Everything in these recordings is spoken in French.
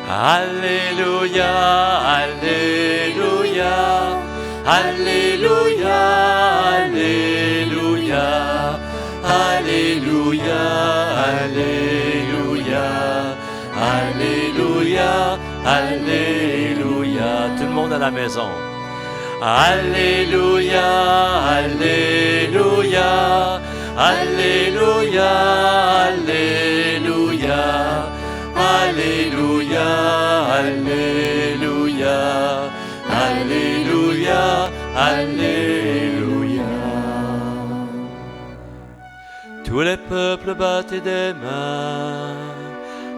Alléluia, Alléluia, Alléluia, Alléluia, Alléluia, Alléluia, Alléluia, Alléluia. Tout le monde à la maison. Alléluia, Alléluia, Alléluia, Alléluia, Alléluia, Alléluia, Alléluia, Alléluia. Tous les peuples battez des mains,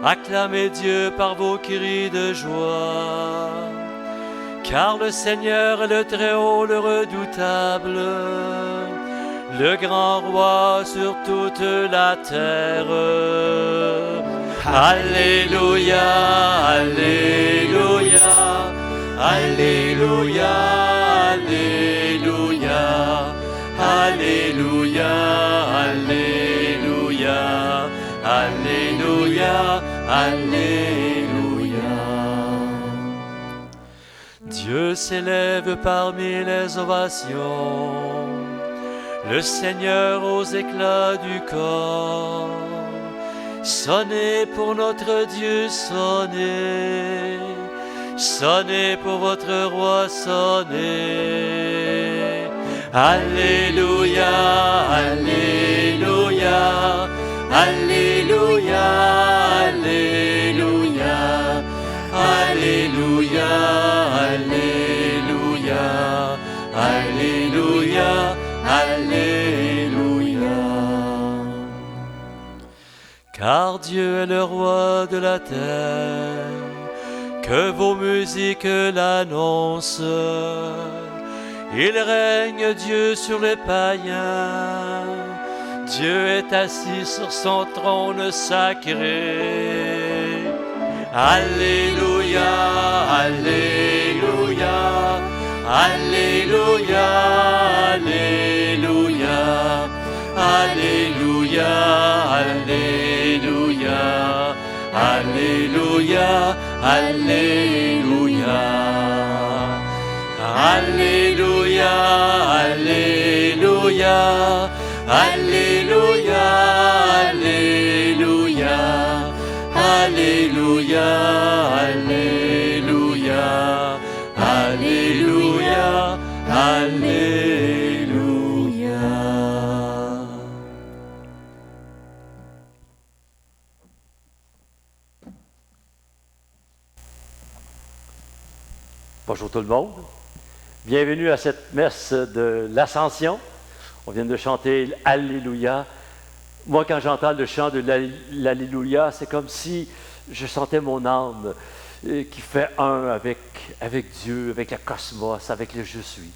acclamez Dieu par vos cris de joie. Car le Seigneur est le Très-Haut, le redoutable, le grand roi sur toute la terre. Alléluia, Alléluia, Alléluia, Alléluia, Alléluia, Alléluia, Alléluia, Alléluia. Dieu s'élève parmi les ovations, le Seigneur aux éclats du corps. Sonnez pour notre Dieu, sonnez, sonnez pour votre roi, sonnez. Alléluia, Alléluia, Alléluia, Alléluia, Alléluia, Alléluia, Alléluia, Alléluia. Car Dieu est le roi de la terre, que vos musiques l'annoncent. Il règne Dieu sur les païens, Dieu est assis sur son trône sacré. Alléluia, Alléluia, Alléluia, Alléluia, Alléluia, Alléluia, Alléluia, Alléluia, Alléluia, Alléluia, Alléluia, Alléluia, Alléluia, Alléluia, Alléluia. Bonjour tout le monde. Bienvenue à cette messe de l'Ascension. On vient de chanter Alléluia. Moi, quand j'entends le chant de l'Alléluia, c'est comme si je sentais mon âme qui fait un avec Dieu, avec le cosmos, avec le je suis.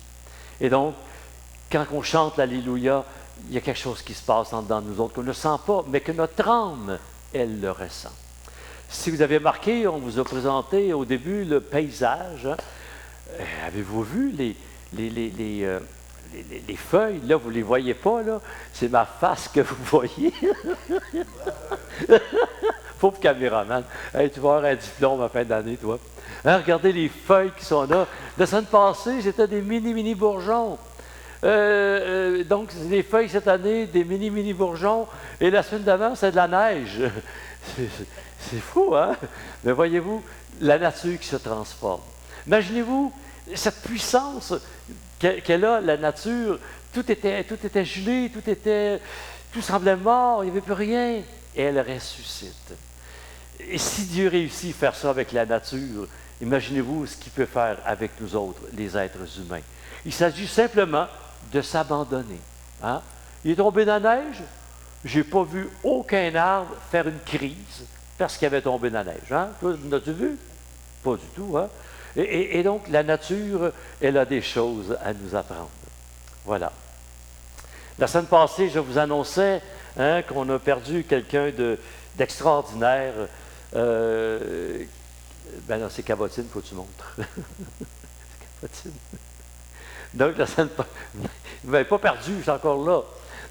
Et donc, quand on chante l'Alléluia, il y a quelque chose qui se passe en dedans de nous autres qu'on ne sent pas, mais que notre âme, elle le ressent. Si vous avez remarqué, on vous a présenté au début le paysage. Hein? Avez-vous vu les feuilles, là, vous ne les voyez pas, là. C'est ma face que vous voyez. Pauvre caméraman. Hey, tu vas avoir un diplôme à fin d'année, toi. Hein, regardez les feuilles qui sont là. La semaine passée, c'était des mini bourgeons. Donc, les feuilles cette année, des mini bourgeons. Et la semaine d'avant, c'est de la neige. C'est fou, hein? Mais voyez-vous, la nature qui se transforme. Imaginez-vous cette puissance qu'elle a, la nature. Tout était gelé, tout semblait mort, il n'y avait plus rien. Et elle ressuscite. Et si Dieu réussit à faire ça avec la nature, imaginez-vous ce qu'il peut faire avec nous autres, les êtres humains. Il s'agit simplement de s'abandonner. Hein? Il est tombé dans la neige, je n'ai pas vu aucun arbre faire une crise parce qu'il avait tombé dans la neige. Hein? Toi, l'as-tu vu? Pas du tout. Hein? Et donc, la nature, elle a des choses à nous apprendre. Voilà. La semaine passée, je vous annonçais qu'on a perdu quelqu'un d'extraordinaire. Ben non, c'est Cabotine, il faut que tu montres. C'est Cabotine. Donc, la semaine passée, vous ne m'avez pas perdu, je suis encore là.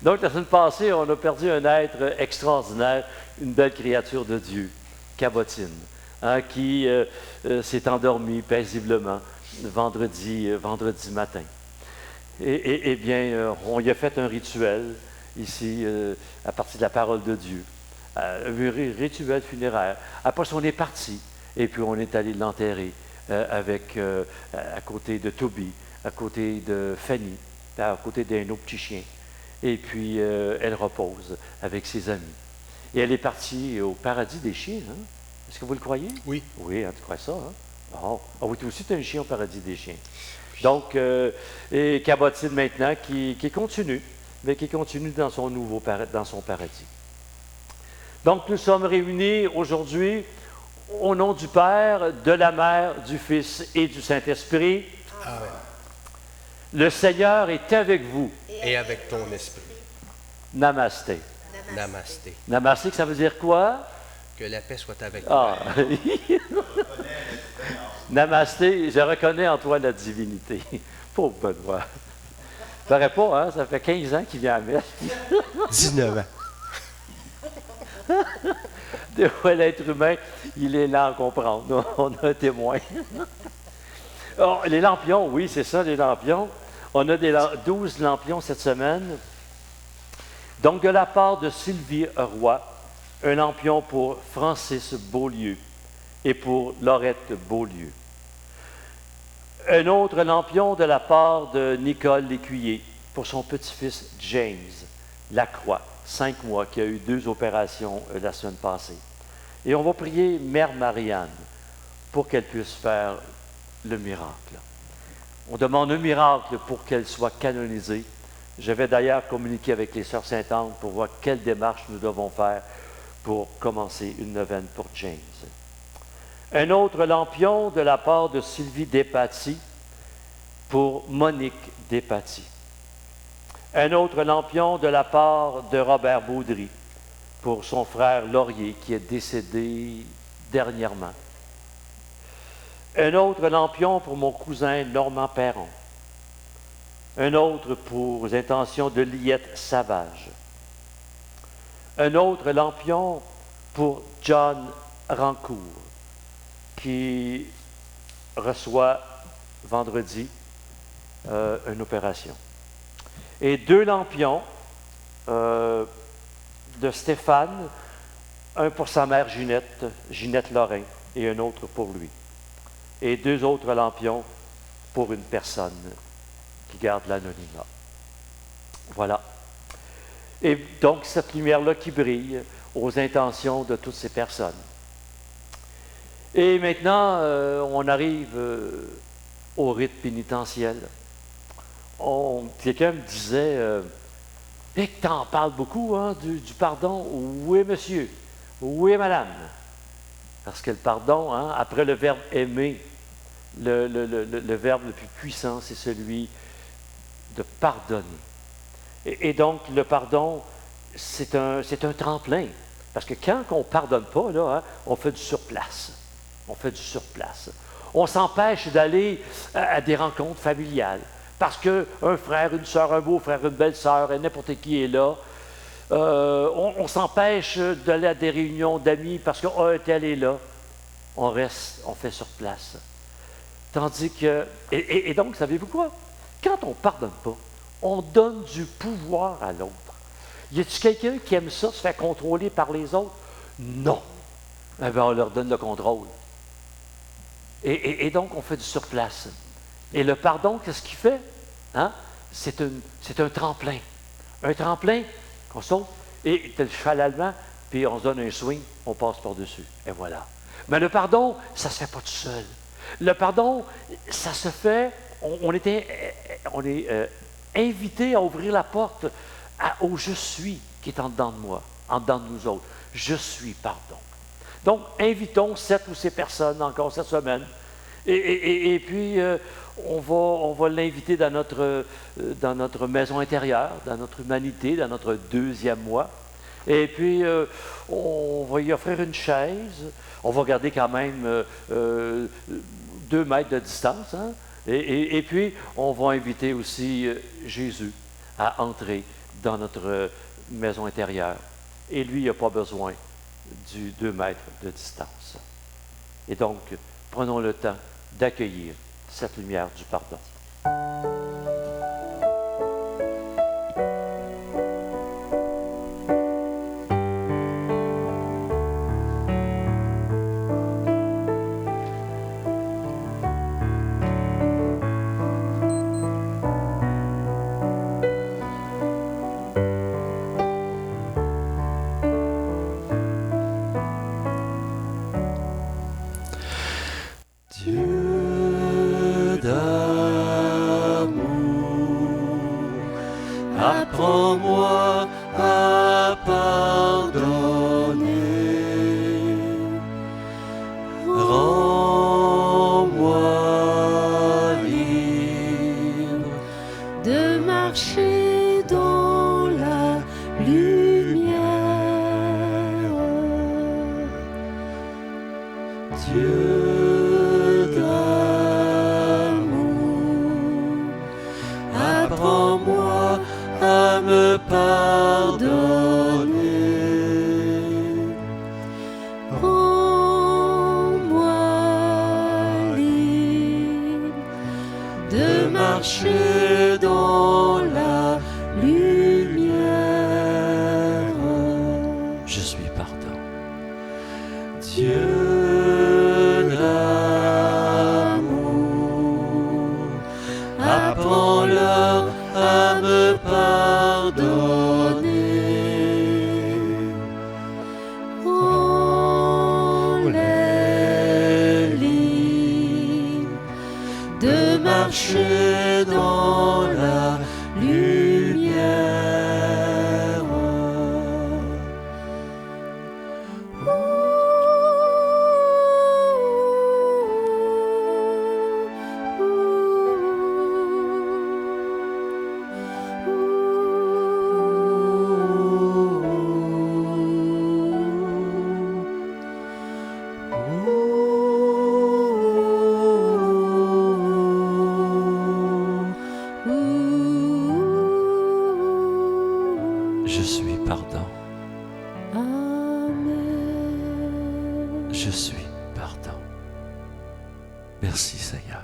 Donc, la semaine passée, on a perdu un être extraordinaire, une belle créature de Dieu, Cabotine. hein, qui s'est endormi paisiblement vendredi matin. Eh bien, on y a fait un rituel ici, à partir de la parole de Dieu. Un rituel funéraire. Après ça, on est parti, et puis on est allé l'enterrer à côté de Toby, à côté de Fanny, à côté d'un autre petit chien. Et puis, elle repose avec ses amis. Et elle est partie au paradis des chiens. Hein? Est-ce que vous le croyez? Oui. Oui, tu crois ça? Hein? Bon. Ah oui, toi aussi, tu as un chien au paradis des chiens. Donc, et Cabotine maintenant qui continue, mais qui continue dans son paradis. Donc, nous sommes réunis aujourd'hui au nom du Père, de la Mère, du Fils et du Saint-Esprit. Amen. Le Seigneur est avec vous. Et avec ton esprit. Namasté. Namasté. Namasté, ça veut dire quoi? Que la paix soit avec toi. Ah! Namasté, je reconnais en toi la divinité. Pauvre Benoît. Ça paraît pas, hein? Ça fait 15 ans qu'il vient à messe. 19 ans. Des fois, l'être humain, il est lent à comprendre. On a un témoin. Oh, les lampions, oui, c'est ça, les lampions. On a 12 lampions cette semaine. Donc, de la part de Sylvie Roy, un lampion pour Francis Beaulieu et pour Laurette Beaulieu. Un autre lampion de la part de Nicole Lécuyer pour son petit-fils James Lacroix, 5 mois, qui a eu 2 opérations la semaine passée. Et on va prier Mère Marianne pour qu'elle puisse faire le miracle. On demande un miracle pour qu'elle soit canonisée. Je vais d'ailleurs communiquer avec les sœurs Sainte-Anne pour voir quelle démarche nous devons faire pour commencer une neuvaine pour James. Un autre lampion de la part de Sylvie Despatie pour Monique Despatie. Un autre lampion de la part de Robert Baudry pour son frère Laurier qui est décédé dernièrement. Un autre lampion pour mon cousin Normand Perron. Un autre pour les intentions de Liette Savage. Un autre lampion pour John Rancourt, qui reçoit vendredi une opération. Et 2 lampions de Stéphane, un pour sa mère Ginette Lorrain, et un autre pour lui. Et 2 autres lampions pour une personne qui garde l'anonymat. Voilà. Et donc, cette lumière-là qui brille aux intentions de toutes ces personnes. Et maintenant, on arrive au rite pénitentiel. Quelqu'un me disait, et que tu en parles beaucoup, hein, du pardon. Oui, monsieur. Oui, madame. Parce que le pardon, hein, après le verbe aimer, le verbe le plus puissant, c'est celui de pardonner. Et donc, le pardon, c'est un tremplin. Parce que quand on ne pardonne pas, là, hein, on fait du surplace. On fait du surplace. On s'empêche d'aller à des rencontres familiales. Parce qu'un frère, une soeur, un beau-frère, une belle-sœur, n'importe qui est là. On s'empêche d'aller à des réunions d'amis parce qu'un tel est là. On reste, on fait sur place. Tandis que... Et donc, savez-vous quoi? Quand on ne pardonne pas, on donne du pouvoir à l'autre. Y a-t-il quelqu'un qui aime ça, se faire contrôler par les autres? Non. Eh bien, on leur donne le contrôle. Et donc, on fait du surplace. Et le pardon, qu'est-ce qu'il fait? Hein? C'est un tremplin. Un tremplin qu'on saute, et c'est le cheval allemand, puis on se donne un swing, on passe par-dessus. Et voilà. Mais le pardon, ça ne se fait pas tout seul. Le pardon, ça se fait, on est invité à ouvrir la porte au « je suis » qui est en dedans de moi, en dedans de nous autres. Je suis pardon. Donc, invitons 7 ou 6 personnes encore cette semaine. Et puis, on va l'inviter dans notre maison intérieure, dans notre humanité, dans notre 2e mois. Et puis, on va y offrir une chaise. On va garder quand même 2 mètres de distance. Hein? Et puis, on va inviter aussi Jésus à entrer dans notre maison intérieure. Et lui, il n'a pas besoin du 2 mètres de distance. Et donc, prenons le temps d'accueillir cette lumière du pardon. Dieu d'amour, apprends-moi à pardonner. Rends-moi libre de marcher dans la lumière. Dieu d'amour, apprends-moi à me pardonner. Rends-moi libre de marcher dans la lumière. Je suis pardon. Dieu apprends-leur à me pardonner. Rends-les libres de marcher dans la lumière. Je suis pardon. Amen. Je suis pardon. Merci Seigneur.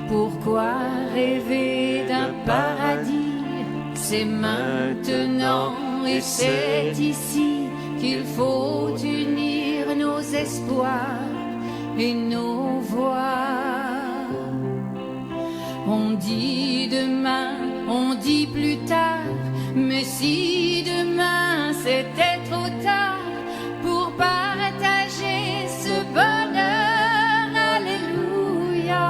Pourquoi rêver d'un paradis? C'est maintenant et c'est ici qu'il faut unir nos espoirs et nos voix. On dit demain, on dit plus tard, mais si demain c'était trop tard pour partager ce bonheur, alléluia.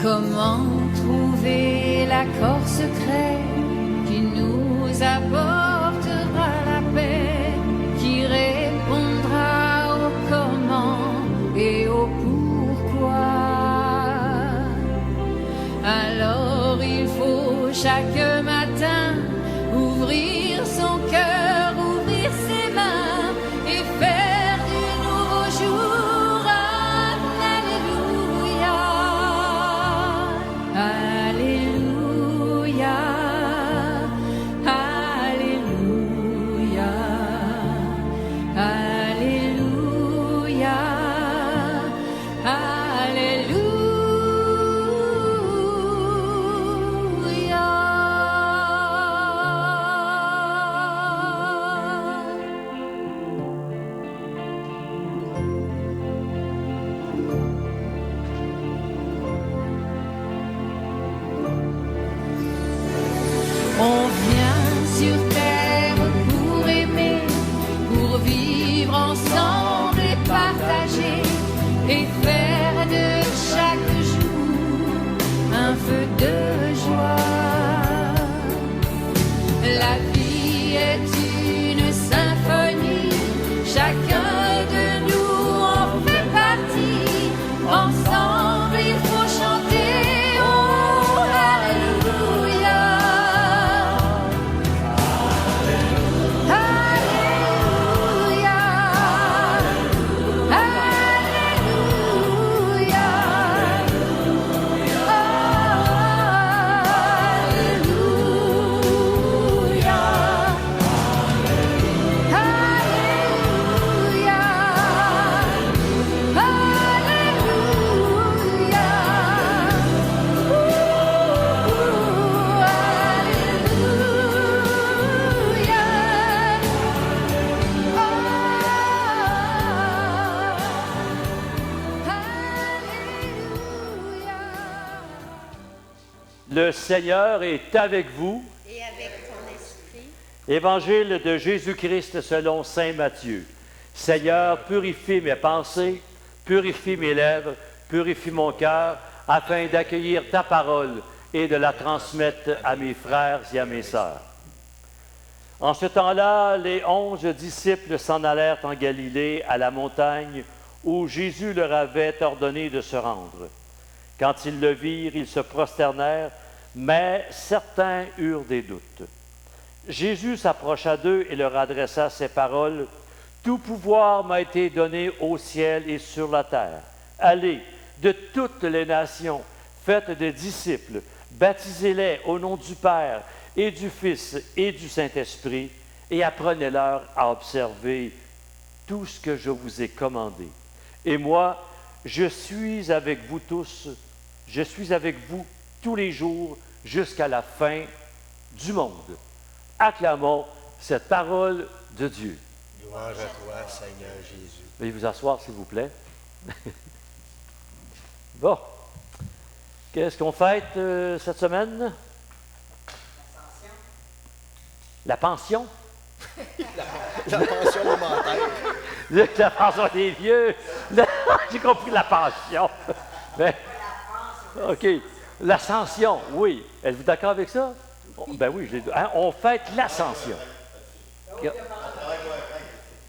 Comment trouver l'accord secret qui nous apportera la paix, qui répondra au comment et au pourquoi? Alors il faut chaque matin ouvrir son cœur, ouvrir ses mains et faire du nouveau jour un alléluia. Alléluia, alléluia, alléluia, alléluia. et faire de chaque jour un feu de joie. La vie est une symphonie, chacun de nous en fait partie. Ensemble, il faut chanter, oh, Alléluia. Alléluia. Alléluia. Le Seigneur est avec vous. Et avec ton esprit. Évangile de Jésus-Christ selon saint Matthieu. Seigneur, purifie mes pensées, purifie mes lèvres, purifie mon cœur, afin d'accueillir ta parole et de la transmettre à mes frères et à mes sœurs. En ce temps-là, les 11 disciples s'en allèrent en Galilée, à la montagne où Jésus leur avait ordonné de se rendre. Quand ils le virent, ils se prosternèrent, mais certains eurent des doutes. Jésus s'approcha d'eux et leur adressa ces paroles. « Tout pouvoir m'a été donné au ciel et sur la terre. Allez de toutes les nations, faites des disciples, baptisez-les au nom du Père et du Fils et du Saint-Esprit, et apprenez-leur à observer tout ce que je vous ai commandé. Et moi, je suis avec vous tous, je suis avec vous tous les jours jusqu'à la fin du monde. » Acclamons cette parole de Dieu. Louange à toi, Seigneur Jésus. Veuillez vous asseoir, s'il vous plaît. Bon. Qu'est-ce qu'on fête cette semaine? La pension. La pension alimentaire. La pension des vieux. J'ai compris la pension. Mais, OK. L'ascension, oui. Êtes-vous d'accord avec ça? Ben oui, hein, on fête l'ascension. Ben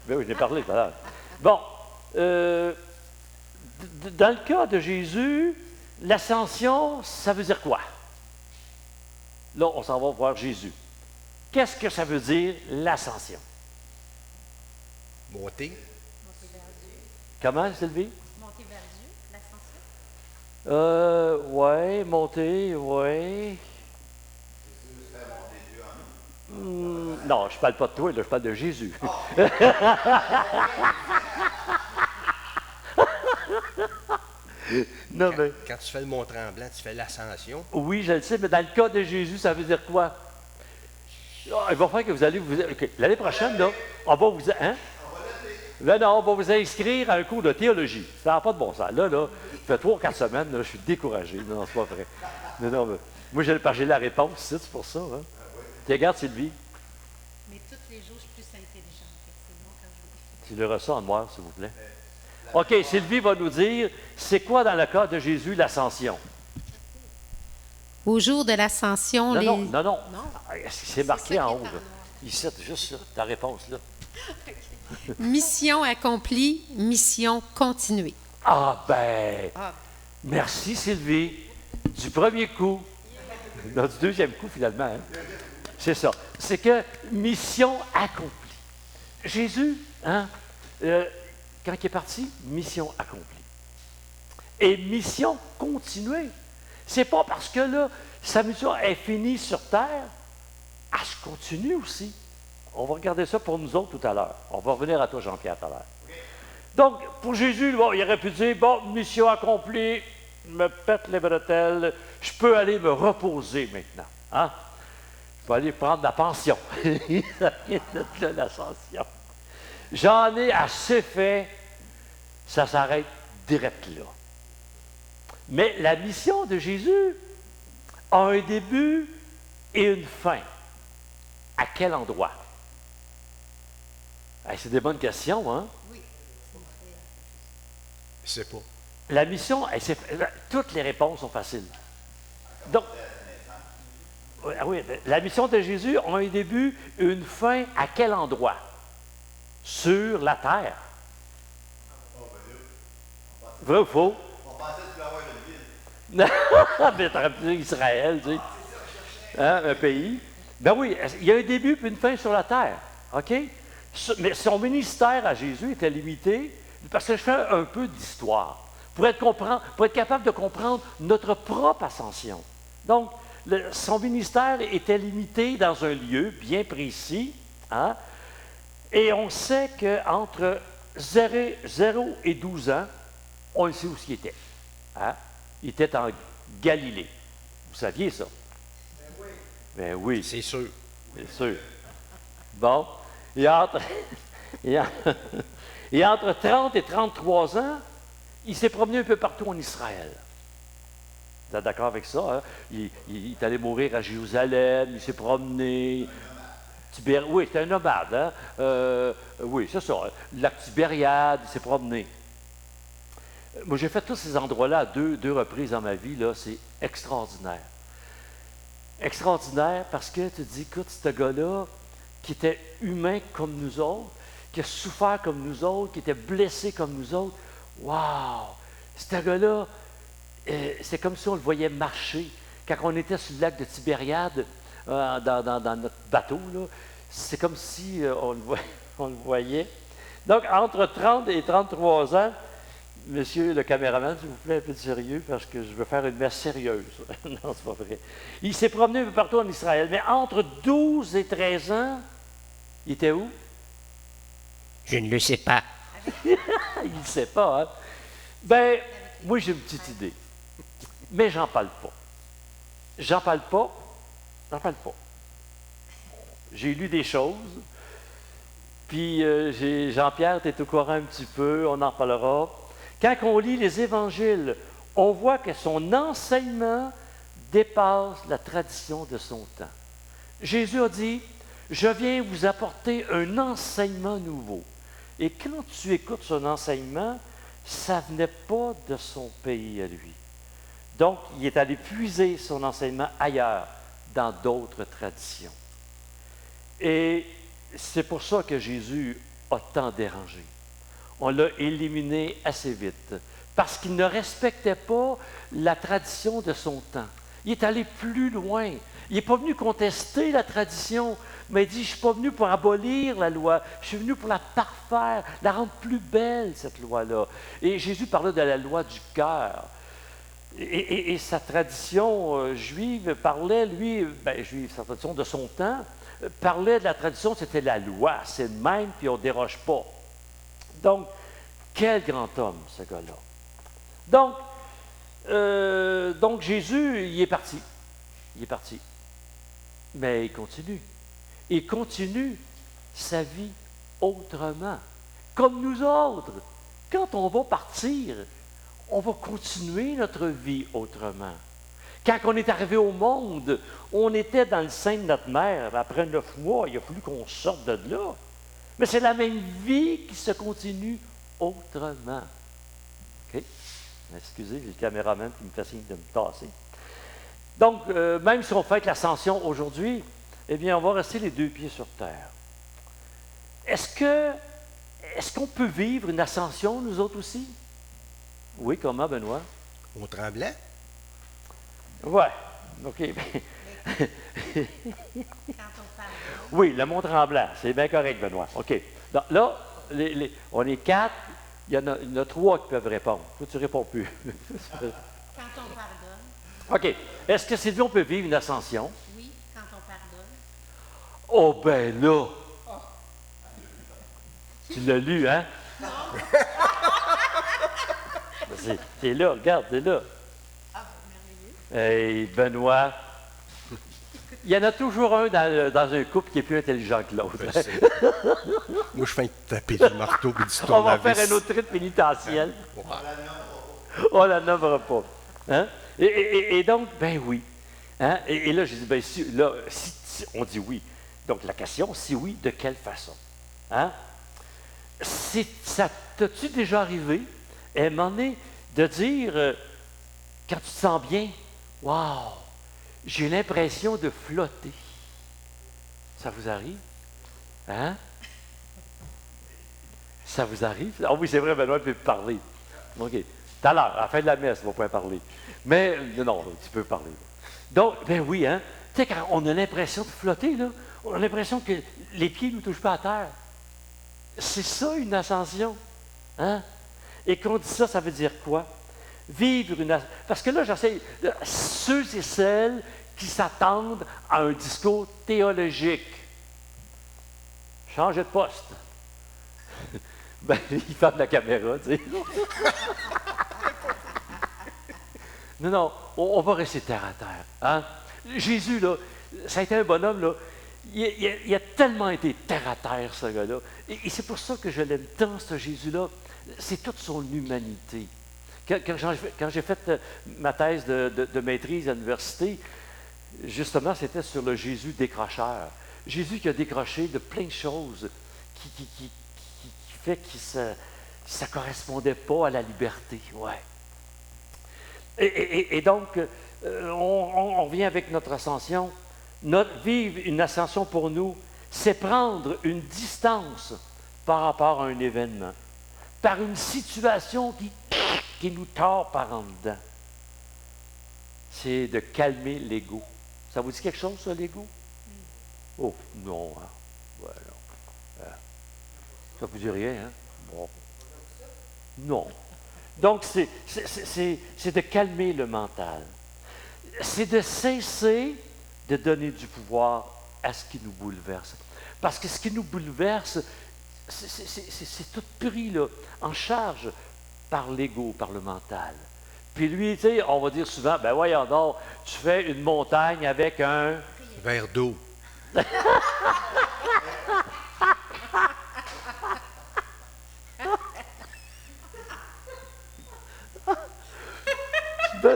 oui, je l'ai parlé tout à l'heure. Bon, dans le cas de Jésus, l'ascension, ça veut dire quoi? Là, on s'en va voir Jésus. Qu'est-ce que ça veut dire, l'ascension? Monter. Comment, Sylvie? Monter vers Dieu, l'ascension. Oui, monter, oui. Non, je ne parle pas de toi, là, je parle de Jésus. Non, mais... Quand tu fais le Mont-Tremblant, tu fais l'ascension. Oui, je le sais, mais dans le cas de Jésus, ça veut dire quoi? Il va falloir que vous allez... OK, l'année prochaine, là, on va vous... Hein? Là, non, on va vous inscrire à un cours de théologie. Ça n'a pas de bon sens. Là, ça fait 3 ou 4 semaines, là, je suis découragé. Non, c'est pas vrai. Non, mais moi, j'ai la réponse, c'est pour ça. Hein? Tu regardes, Sylvie. Mais tous les jours, je suis plus intelligente. Fait que c'est bon quand je Tu le ressens en noir, s'il vous plaît. OK, Sylvie va nous dire, c'est quoi dans le cas de Jésus l'ascension? Au jour de l'ascension, Non. Non? C'est marqué ça en qui haut. est en Là. noir. Ici, juste ça, ta réponse, là. Mission accomplie, mission continuée. Ah ben, Ah. merci Sylvie. Du premier coup. Non, du deuxième coup, finalement. Hein? C'est ça. C'est que mission accomplie. Jésus, hein, quand il est parti, mission accomplie. Et mission continuée. C'est pas parce que là, sa mission est finie sur terre, elle se continue aussi. On va regarder ça pour nous autres tout à l'heure. On va revenir à toi, Jean-Pierre, tout à l'heure. Donc, pour Jésus, bon, il aurait pu dire, bon, mission accomplie, je me pète les bretelles, je peux aller me reposer maintenant. Hein? Je peux aller prendre la pension. Ça vient de là, l'ascension. J'en ai assez fait, ça s'arrête direct là. Mais la mission de Jésus a un début et une fin. À quel endroit? Hey, c'est des bonnes questions, hein? Je sais pas. La mission, toutes les réponses sont faciles. Donc, oui, la mission de Jésus a un début, une fin, à quel endroit? Sur la terre. Vrai ou faux? On pensait que tu voulais avoir une ville. Mais t'aurais pu dire Israël, tu sais. Hein, un pays. Ben oui, il y a un début puis une fin sur la terre. OK? Mais son ministère à Jésus était limité, parce que je fais un peu d'histoire, pour être capable de comprendre notre propre ascension. Donc, son ministère était limité dans un lieu bien précis, hein? Et on sait qu'entre 0 et 12 ans, on le sait où il était. Hein? Il était en Galilée. Vous saviez ça? Ben oui. C'est sûr. Bien sûr. Bon. Et entre 30 et 33 ans, il s'est promené un peu partout en Israël. Vous êtes d'accord avec ça? Hein? Il est allé mourir à Jérusalem, il s'est promené. Oui, c'était un nomade. Hein? Oui, c'est ça. Lac Tibériade, il s'est promené. Moi, j'ai fait tous ces endroits-là à deux reprises dans ma vie. Là, c'est extraordinaire. Extraordinaire parce que tu te dis, écoute, ce gars-là, qui était humain comme nous autres, qui a souffert comme nous autres, qui était blessé comme nous autres, wow! Ce gars-là, c'est comme si on le voyait marcher. Quand on était sur le lac de Tibériade, dans notre bateau, là, c'est comme si on le voyait. Donc, entre 30 et 33 ans, monsieur le caméraman, s'il vous plaît, un peu de sérieux, parce que je veux faire une messe sérieuse. Non, c'est pas vrai. Il s'est promené un peu partout en Israël, mais entre 12 et 13 ans, il était où? Je ne le sais pas. Il ne sait pas, hein? Ben, moi, j'ai une petite idée. Mais j'en parle pas. J'en parle pas. J'ai lu des choses, puis Jean-Pierre, tu es au courant un petit peu, on en parlera. Quand on lit les évangiles, on voit que son enseignement dépasse la tradition de son temps. Jésus a dit, je viens vous apporter un enseignement nouveau. Et quand tu écoutes son enseignement, ça ne venait pas de son pays à lui. Donc, il est allé puiser son enseignement ailleurs, dans d'autres traditions. Et c'est pour ça que Jésus a tant dérangé. On l'a éliminé assez vite, parce qu'il ne respectait pas la tradition de son temps. Il est allé plus loin. Il n'est pas venu contester la tradition, mais il dit, je ne suis pas venu pour abolir la loi, je suis venu pour la parfaire, la rendre plus belle, cette loi-là. Et Jésus parlait de la loi du cœur. Et sa tradition juive parlait, sa tradition de son temps, parlait de la tradition, c'était la loi, c'est le même, puis on ne déroge pas. Donc, quel grand homme, ce gars-là. Donc Jésus, il est parti. Il est parti. Mais il continue. Il continue sa vie autrement. Comme nous autres. Quand on va partir, on va continuer notre vie autrement. Quand on est arrivé au monde, on était dans le sein de notre mère. Après 9 mois, il a fallu qu'on sorte de là. Mais c'est la même vie qui se continue autrement. OK? Excusez, j'ai le caméraman qui me fait signe de me tasser. Donc, même si on fête l'ascension aujourd'hui, eh bien, on va rester les 2 pieds sur terre. Est-ce qu'on peut vivre une ascension, nous autres aussi? Oui, comment, Benoît? Au Tremblant? Oui. OK. Quand on parle Oui, le Mont-Tremblant, c'est bien correct, Benoît. OK. Donc, là, on est 4, il y en a 3 qui peuvent répondre. Toi, tu ne réponds plus. quand on pardonne, OK. Est-ce que Sylvie, on peut vivre une ascension? oui, quand on pardonne, Oh, ben là! Tu l'as lu, hein? C'est là, regarde, c'est là. ah, merveilleux. Hey, Benoît, il y en a toujours un dans un couple qui est plus intelligent que l'autre. Je sais. Moi, je fais taper du marteau et du On va tournevis. faire un autre rite pénitentiel. Ouais. On la nommera pas. Hein? Et donc, ben oui. Hein? Et là, j'ai dit, ben si on dit oui. Donc, la question, si oui, de quelle façon? Hein? Ça t'as-tu déjà arrivé? À un moment donné, De dire, quand tu te sens bien, « Wow, j'ai l'impression de flotter. » Ça vous arrive? Hein? Ça vous arrive? Ah oui, c'est vrai, Benoît peut parler. OK. Tout à l'heure, à la fin de la messe, on va pouvoir parler. Mais, non, tu peux parler. Donc, ben oui, hein? Tu sais, quand on a l'impression de flotter, là, on a l'impression que les pieds ne nous touchent pas à terre. C'est ça, une ascension. Hein? Et qu'on dit ça, ça veut dire quoi? Vivre une ascension. Parce que là, j'essaie, ceux et celles qui s'attendent à un discours théologique. Changez de poste. Ben, il ferme la caméra, tu sais. Non, on va rester terre à terre. Hein? Jésus, là, ça a été un bonhomme, là. Il a tellement été terre à terre, ce gars-là. Et c'est pour ça que je l'aime tant, ce Jésus-là. C'est toute son humanité. Quand j'ai fait ma thèse de maîtrise à l'université, justement, c'était sur le Jésus décrocheur. Jésus qui a décroché de plein de choses qui fait que ça ne correspondait pas à la liberté. Ouais. Et donc, on vient avec notre ascension. Vivre une ascension pour nous, c'est prendre une distance par rapport à un événement, par une situation qui nous tord par en dedans. C'est de calmer l'ego. Ça vous dit quelque chose, ça, l'ego? Oh, non. Hein. Ouais, non. Ça ne vous dit rien, hein? Bon. Non. Donc, c'est de calmer le mental. C'est de cesser de donner du pouvoir à ce qui nous bouleverse. Parce que ce qui nous bouleverse, c'est tout pris là, en charge par l'ego, par le mental. Puis lui, tu sais, on va dire souvent, ben voyons donc, tu fais une montagne avec un verre d'eau.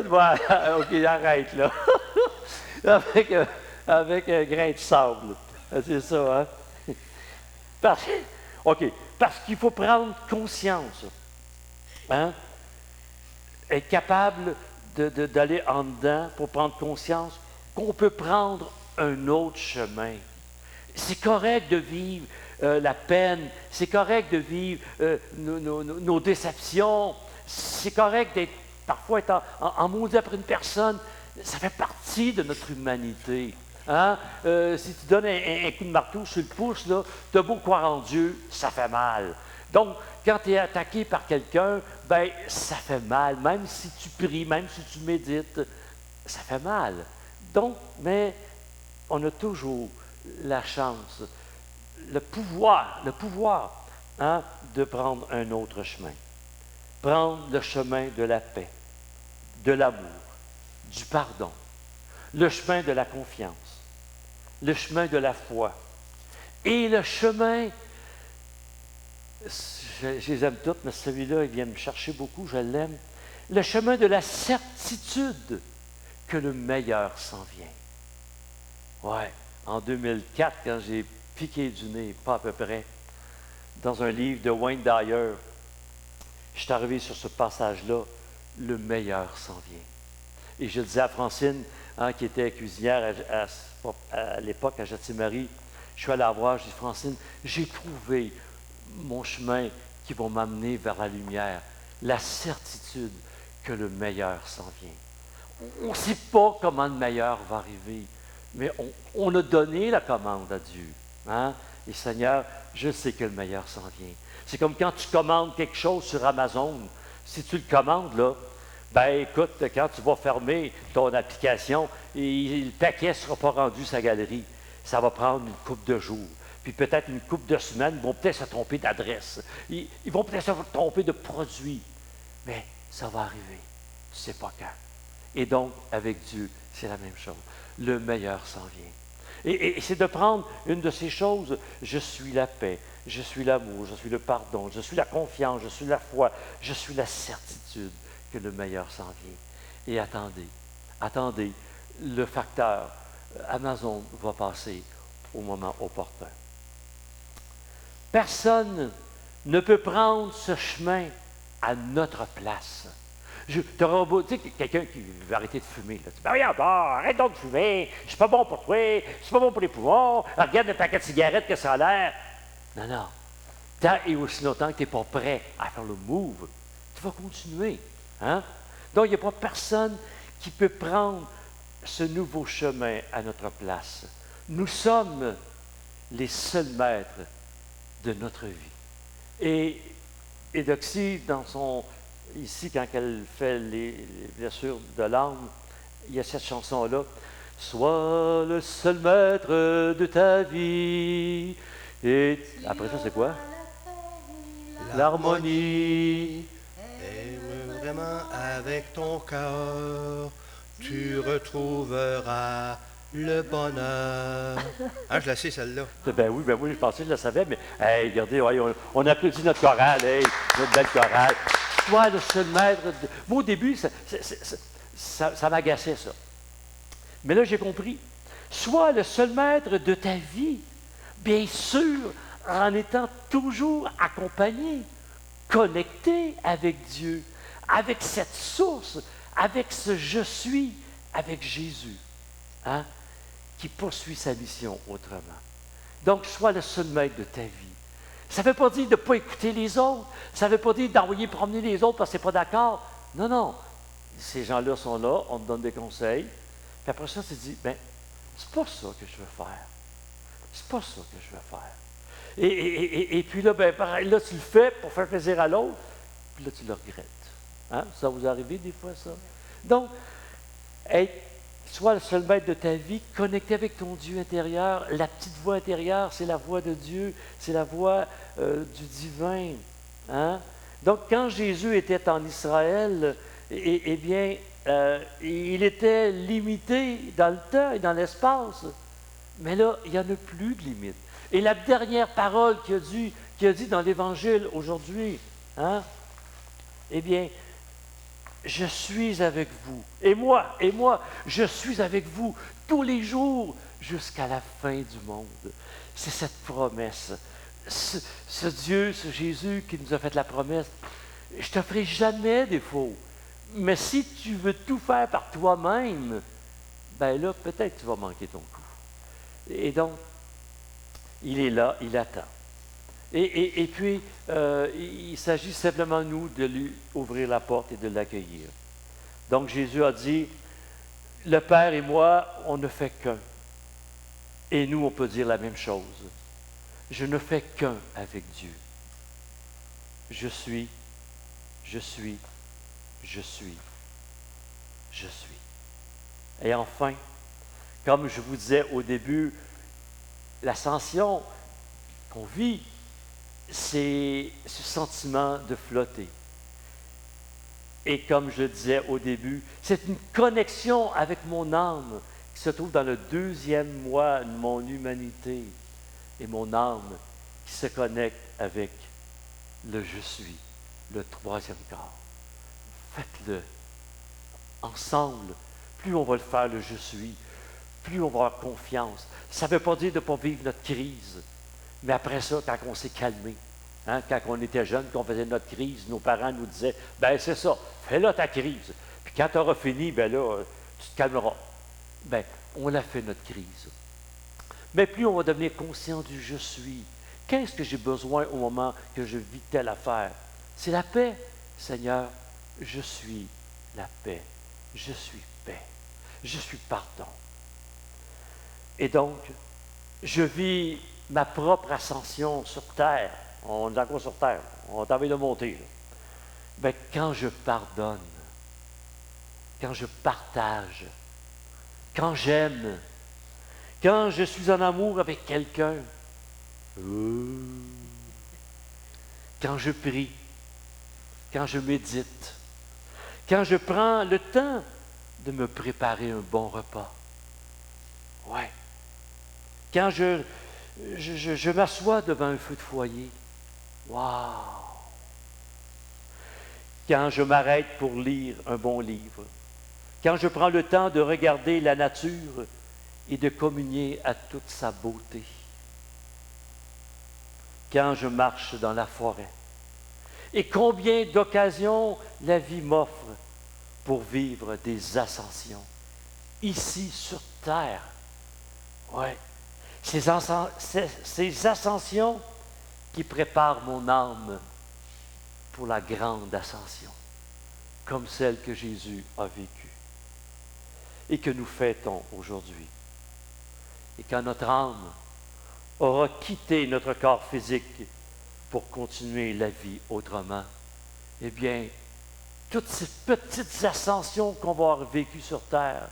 Voilà, OK, arrête là. avec un grain de sable. C'est ça, hein? Parce qu'il faut prendre conscience. Hein? Être capable d'aller en dedans pour prendre conscience qu'on peut prendre un autre chemin. C'est correct de vivre la peine, c'est correct de vivre nos déceptions, c'est correct d'être parfois être en maudit après une personne, ça fait partie de notre humanité. Hein? Si tu donnes un coup de marteau sur le pouce, tu as beau croire en Dieu, ça fait mal. Donc, quand tu es attaqué par quelqu'un, ben ça fait mal. Même si tu pries, même si tu médites, ça fait mal. Donc, mais on a toujours la chance, le pouvoir hein, de prendre un autre chemin. Prendre le chemin de la paix, de l'amour, du pardon, le chemin de la confiance, le chemin de la foi et le chemin, je les aime toutes, mais celui-là, il vient me chercher beaucoup, je l'aime, le chemin de la certitude que le meilleur s'en vient. Ouais, en 2004, quand j'ai piqué du nez, pas à peu près, dans un livre de Wayne Dyer, je suis arrivé sur ce passage-là, le meilleur s'en vient. Et je le disais à Francine, hein, qui était cuisinière à l'époque à Jatimarie, je suis allé la voir, je dis, Francine, j'ai trouvé mon chemin qui va m'amener vers la lumière, la certitude que le meilleur s'en vient. On ne sait pas comment le meilleur va arriver, mais on a donné la commande à Dieu. Hein? Et Seigneur, je sais que le meilleur s'en vient. C'est comme quand tu commandes quelque chose sur Amazon. Si tu le commandes, là, ben écoute, quand tu vas fermer ton application, le paquet ne sera pas rendu sa galerie. Ça va prendre une couple de jours. Puis peut-être une couple de semaines, ils vont peut-être se tromper d'adresse. Ils vont peut-être se tromper de produit. Mais ça va arriver. Tu ne sais pas quand. Et donc, avec Dieu, c'est la même chose. Le meilleur s'en vient. Et c'est de prendre une de ces choses, je suis la paix, je suis l'amour, je suis le pardon, je suis la confiance, je suis la foi, je suis la certitude que le meilleur s'en vient. Et attendez, le facteur Amazon va passer au moment opportun. Personne ne peut prendre ce chemin à notre place. Tu sais, quelqu'un qui veut arrêter de fumer. Là. Tu dis, ben regarde, arrête donc de fumer, c'est pas bon pour toi, c'est pas bon pour les poumons, regarde le paquet de cigarettes que ça a l'air. Non, non. Tant et aussi longtemps que tu n'es pas prêt à faire le move, tu vas continuer. Hein? Donc, il n'y a pas personne qui peut prendre ce nouveau chemin à notre place. Nous sommes les seuls maîtres de notre vie. Et Doxy, ici, quand elle fait les blessures de l'âme, il y a cette chanson-là. Sois le seul maître de ta vie. Et après ça, c'est quoi? L'harmonie. Aime vraiment avec ton cœur, tu retrouveras le bonheur. Ah, je la sais, celle-là. Ben oui, je pensais que je la savais, mais hey, regardez, on applaudit notre chorale, hey, notre belle chorale. Sois le seul maître. Moi, au début, ça m'agaçait, ça. Mais là, j'ai compris. Sois le seul maître de ta vie. Bien sûr, en étant toujours accompagné, connecté avec Dieu, avec cette source, avec ce je suis, avec Jésus, hein, qui poursuit sa mission autrement. Donc, sois le seul maître de ta vie. Ça ne veut pas dire de ne pas écouter les autres. Ça ne veut pas dire d'envoyer promener les autres parce que tu n'es pas d'accord. Non, non. Ces gens-là sont là, on te donne des conseils. Puis après ça, tu te dis, bien, c'est pas ça que je veux faire. C'est pas ça que je veux faire. Et puis là, ben, pareil, là, tu le fais pour faire plaisir à l'autre, puis là, tu le regrettes. Hein? Ça vous arrive des fois, ça? Donc, sois le seul maître de ta vie, connecté avec ton Dieu intérieur. La petite voix intérieure, c'est la voix de Dieu, c'est la voix du divin. Hein? Donc, quand Jésus était en Israël, eh bien, il était limité dans le temps et dans l'espace. Mais là, il n'y en a plus de limite. Et la dernière parole qu'il a dit dans l'Évangile aujourd'hui, hein? Eh bien, je suis avec vous. Et moi, je suis avec vous tous les jours jusqu'à la fin du monde. C'est cette promesse. Ce Dieu, ce Jésus qui nous a fait la promesse, je ne te ferai jamais défaut. Mais si tu veux tout faire par toi-même, ben là, peut-être tu vas manquer ton coup. Et donc, il est là, il attend. Et puis, il s'agit simplement, nous, de lui ouvrir la porte et de l'accueillir. Donc, Jésus a dit, le Père et moi, on ne fait qu'un. Et nous, on peut dire la même chose. Je ne fais qu'un avec Dieu. Je suis, je suis, je suis, je suis. Et enfin, comme je vous disais au début, l'ascension qu'on vit, c'est ce sentiment de flotter. Et comme je le disais au début, c'est une connexion avec mon âme qui se trouve dans le 2e moi de mon humanité et mon âme qui se connecte avec le je suis, le 3e corps. Faites-le ensemble. Plus on va le faire, le je suis, plus on va avoir confiance. Ça ne veut pas dire de ne pas vivre notre crise. Mais après ça, quand on s'est calmé, hein, quand on était jeune, qu'on faisait notre crise, nos parents nous disaient, ben c'est ça, fais-là ta crise. Puis quand tu auras fini, ben là, tu te calmeras. Ben, on a fait notre crise. Mais plus on va devenir conscient du je suis. Qu'est-ce que j'ai besoin au moment que je vis telle affaire? C'est la paix. Seigneur, je suis la paix. Je suis paix. Je suis pardon. Et donc, je vis ma propre ascension sur terre. On est encore sur terre. On est en train de monter. Là. Ben, quand je pardonne, quand je partage, quand j'aime, quand je suis en amour avec quelqu'un, quand je prie, quand je médite, quand je prends le temps de me préparer un bon repas, ouais. Quand je m'assois devant un feu de foyer, wow! Quand je m'arrête pour lire un bon livre, quand je prends le temps de regarder la nature et de communier à toute sa beauté, quand je marche dans la forêt, et combien d'occasions la vie m'offre pour vivre des ascensions, ici sur terre. Oui. Ces ascensions qui préparent mon âme pour la grande ascension, comme celle que Jésus a vécue et que nous fêtons aujourd'hui. Et quand notre âme aura quitté notre corps physique pour continuer la vie autrement, eh bien, toutes ces petites ascensions qu'on va avoir vécues sur terre,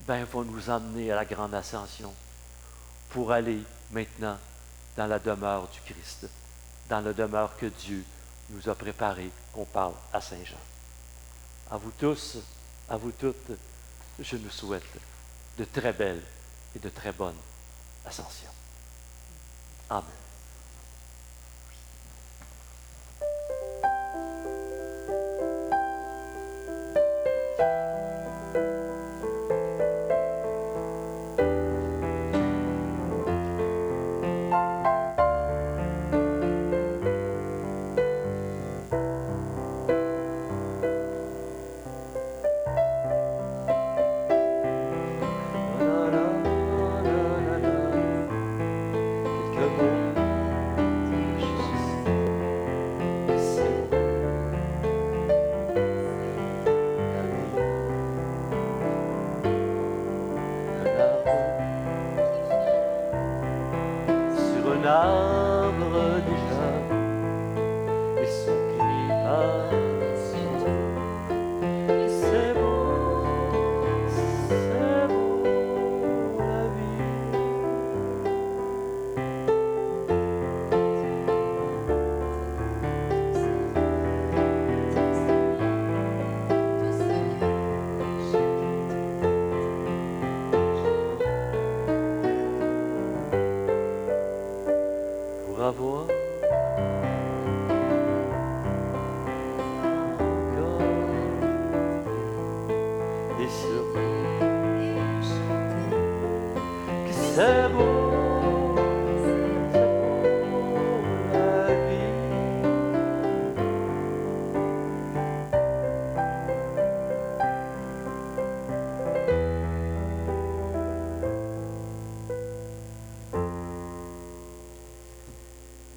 vont nous emmener à la grande ascension pour aller maintenant dans la demeure du Christ, dans la demeure que Dieu nous a préparée, qu'on parle à Saint Jean. À vous tous, à vous toutes, je nous souhaite de très belles et de très bonnes ascensions. Amen. Arbre déjà, et son cri c'est beau la vie. Pour avoir encore des surprises, que c'est beau la vie.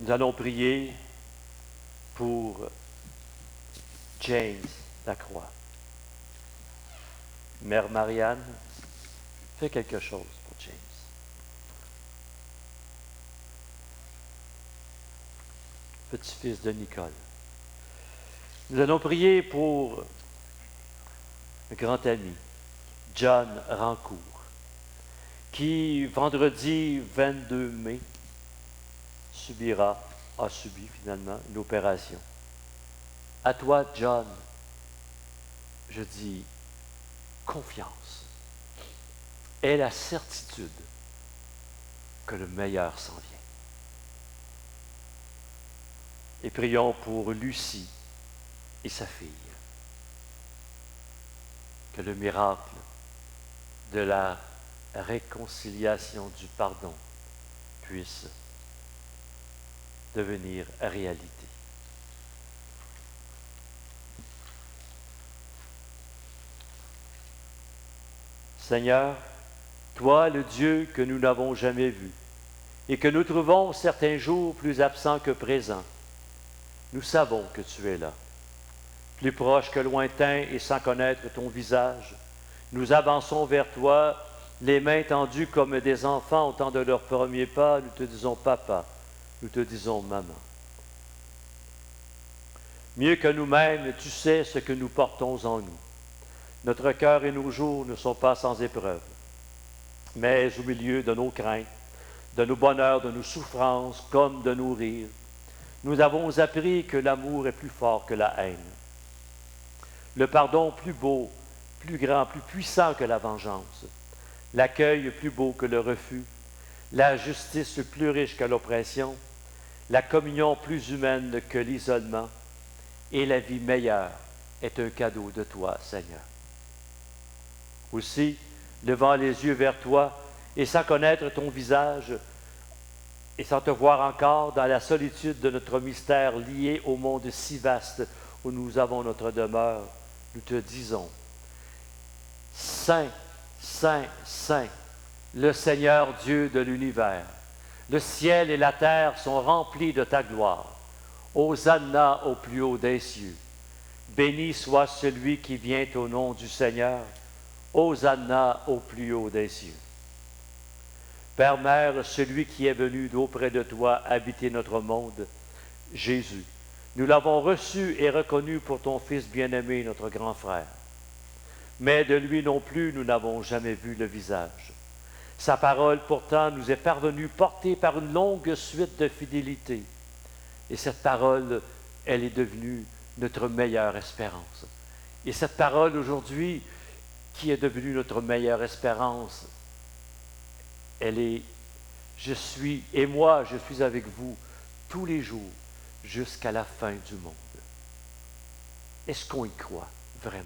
Nous allons prier pour James Lacroix. Mère Marianne, fais quelque chose pour James. Petit-fils de Nicole. Nous allons prier pour un grand ami, John Rancourt, qui, vendredi 22 mai, a subi finalement une opération. À toi, John, je dis confiance. Aie la certitude que le meilleur s'en vient. Et prions pour Lucie et sa fille. Que le miracle de la réconciliation, du pardon, puisse devenir réalité. Seigneur, toi, le Dieu que nous n'avons jamais vu et que nous trouvons certains jours plus absent que présent, nous savons que tu es là. Plus proche que lointain et sans connaître ton visage, nous avançons vers toi, les mains tendues comme des enfants au temps de leurs premiers pas. Nous te disons papa, nous te disons maman. Mieux que nous-mêmes, tu sais ce que nous portons en nous. Notre cœur et nos jours ne sont pas sans épreuve, mais au milieu de nos craintes, de nos bonheurs, de nos souffrances, comme de nos rires, nous avons appris que l'amour est plus fort que la haine. Le pardon plus beau, plus grand, plus puissant que la vengeance. L'accueil plus beau que le refus. La justice plus riche que l'oppression. La communion plus humaine que l'isolement. Et la vie meilleure est un cadeau de toi, Seigneur. Aussi, levant les yeux vers toi et sans connaître ton visage et sans te voir encore dans la solitude de notre mystère lié au monde si vaste où nous avons notre demeure, nous te disons, Saint, Saint, Saint, le Seigneur Dieu de l'univers. Le ciel et la terre sont remplis de ta gloire. Hosanna au plus haut des cieux. Béni soit celui qui vient au nom du Seigneur. Hosanna au plus haut des cieux. Père, Mère, celui qui est venu d'auprès de toi habiter notre monde, Jésus, nous l'avons reçu et reconnu pour ton Fils bien-aimé, notre grand frère. Mais de lui non plus, nous n'avons jamais vu le visage. Sa parole, pourtant, nous est parvenue portée par une longue suite de fidélité. Et cette parole, elle est devenue notre meilleure espérance. Et cette parole, aujourd'hui, qui est devenue notre meilleure espérance, elle est « Je suis, et moi, je suis avec vous tous les jours jusqu'à la fin du monde. » Est-ce qu'on y croit vraiment?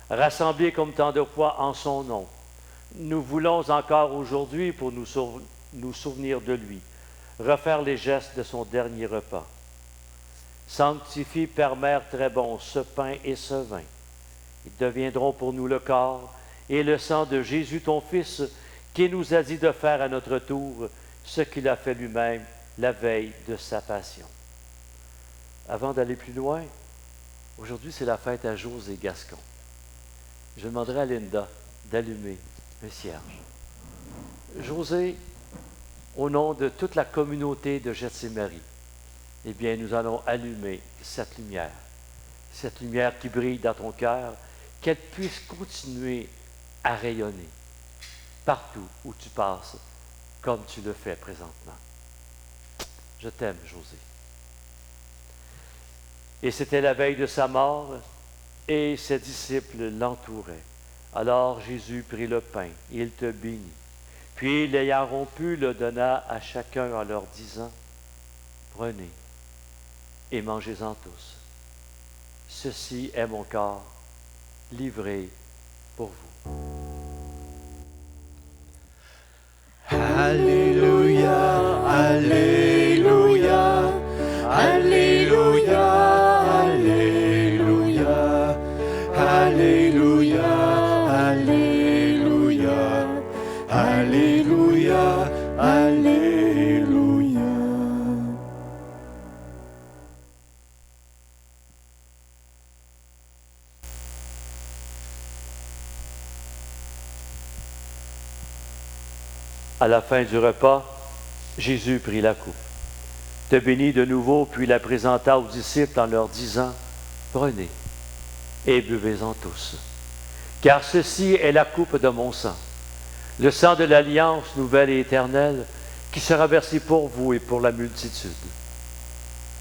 Rassemblés comme tant de fois en son nom, nous voulons encore aujourd'hui, pour nous souvenir de lui, refaire les gestes de son dernier repas. Sanctifie, Père, Mère très bon, ce pain et ce vin. Ils deviendront pour nous le corps et le sang de Jésus, ton Fils, qui nous a dit de faire à notre tour ce qu'il a fait lui-même la veille de sa passion. Avant d'aller plus loin, aujourd'hui c'est la fête à José Gascon. Je demanderai à Linda d'allumer un cierge. José, au nom de toute la communauté de Gethsémarie, eh bien, nous allons allumer cette lumière qui brille dans ton cœur, qu'elle puisse continuer à rayonner partout où tu passes, comme tu le fais présentement. Je t'aime, José. Et c'était la veille de sa mort, et ses disciples l'entouraient. Alors Jésus prit le pain, il te bénit. Puis, l'ayant rompu, le donna à chacun en leur disant, « Prenez et mangez-en tous. Ceci est mon corps, livré pour vous. » Alléluia, Alléluia, Alléluia, Alléluia, Alléluia, Alléluia, Alléluia, Alléluia. À la fin du repas, Jésus prit la coupe, te bénit de nouveau, puis la présenta aux disciples en leur disant, « Prenez et buvez-en tous, car ceci est la coupe de mon sang, le sang de l'alliance nouvelle et éternelle, qui sera versé pour vous et pour la multitude,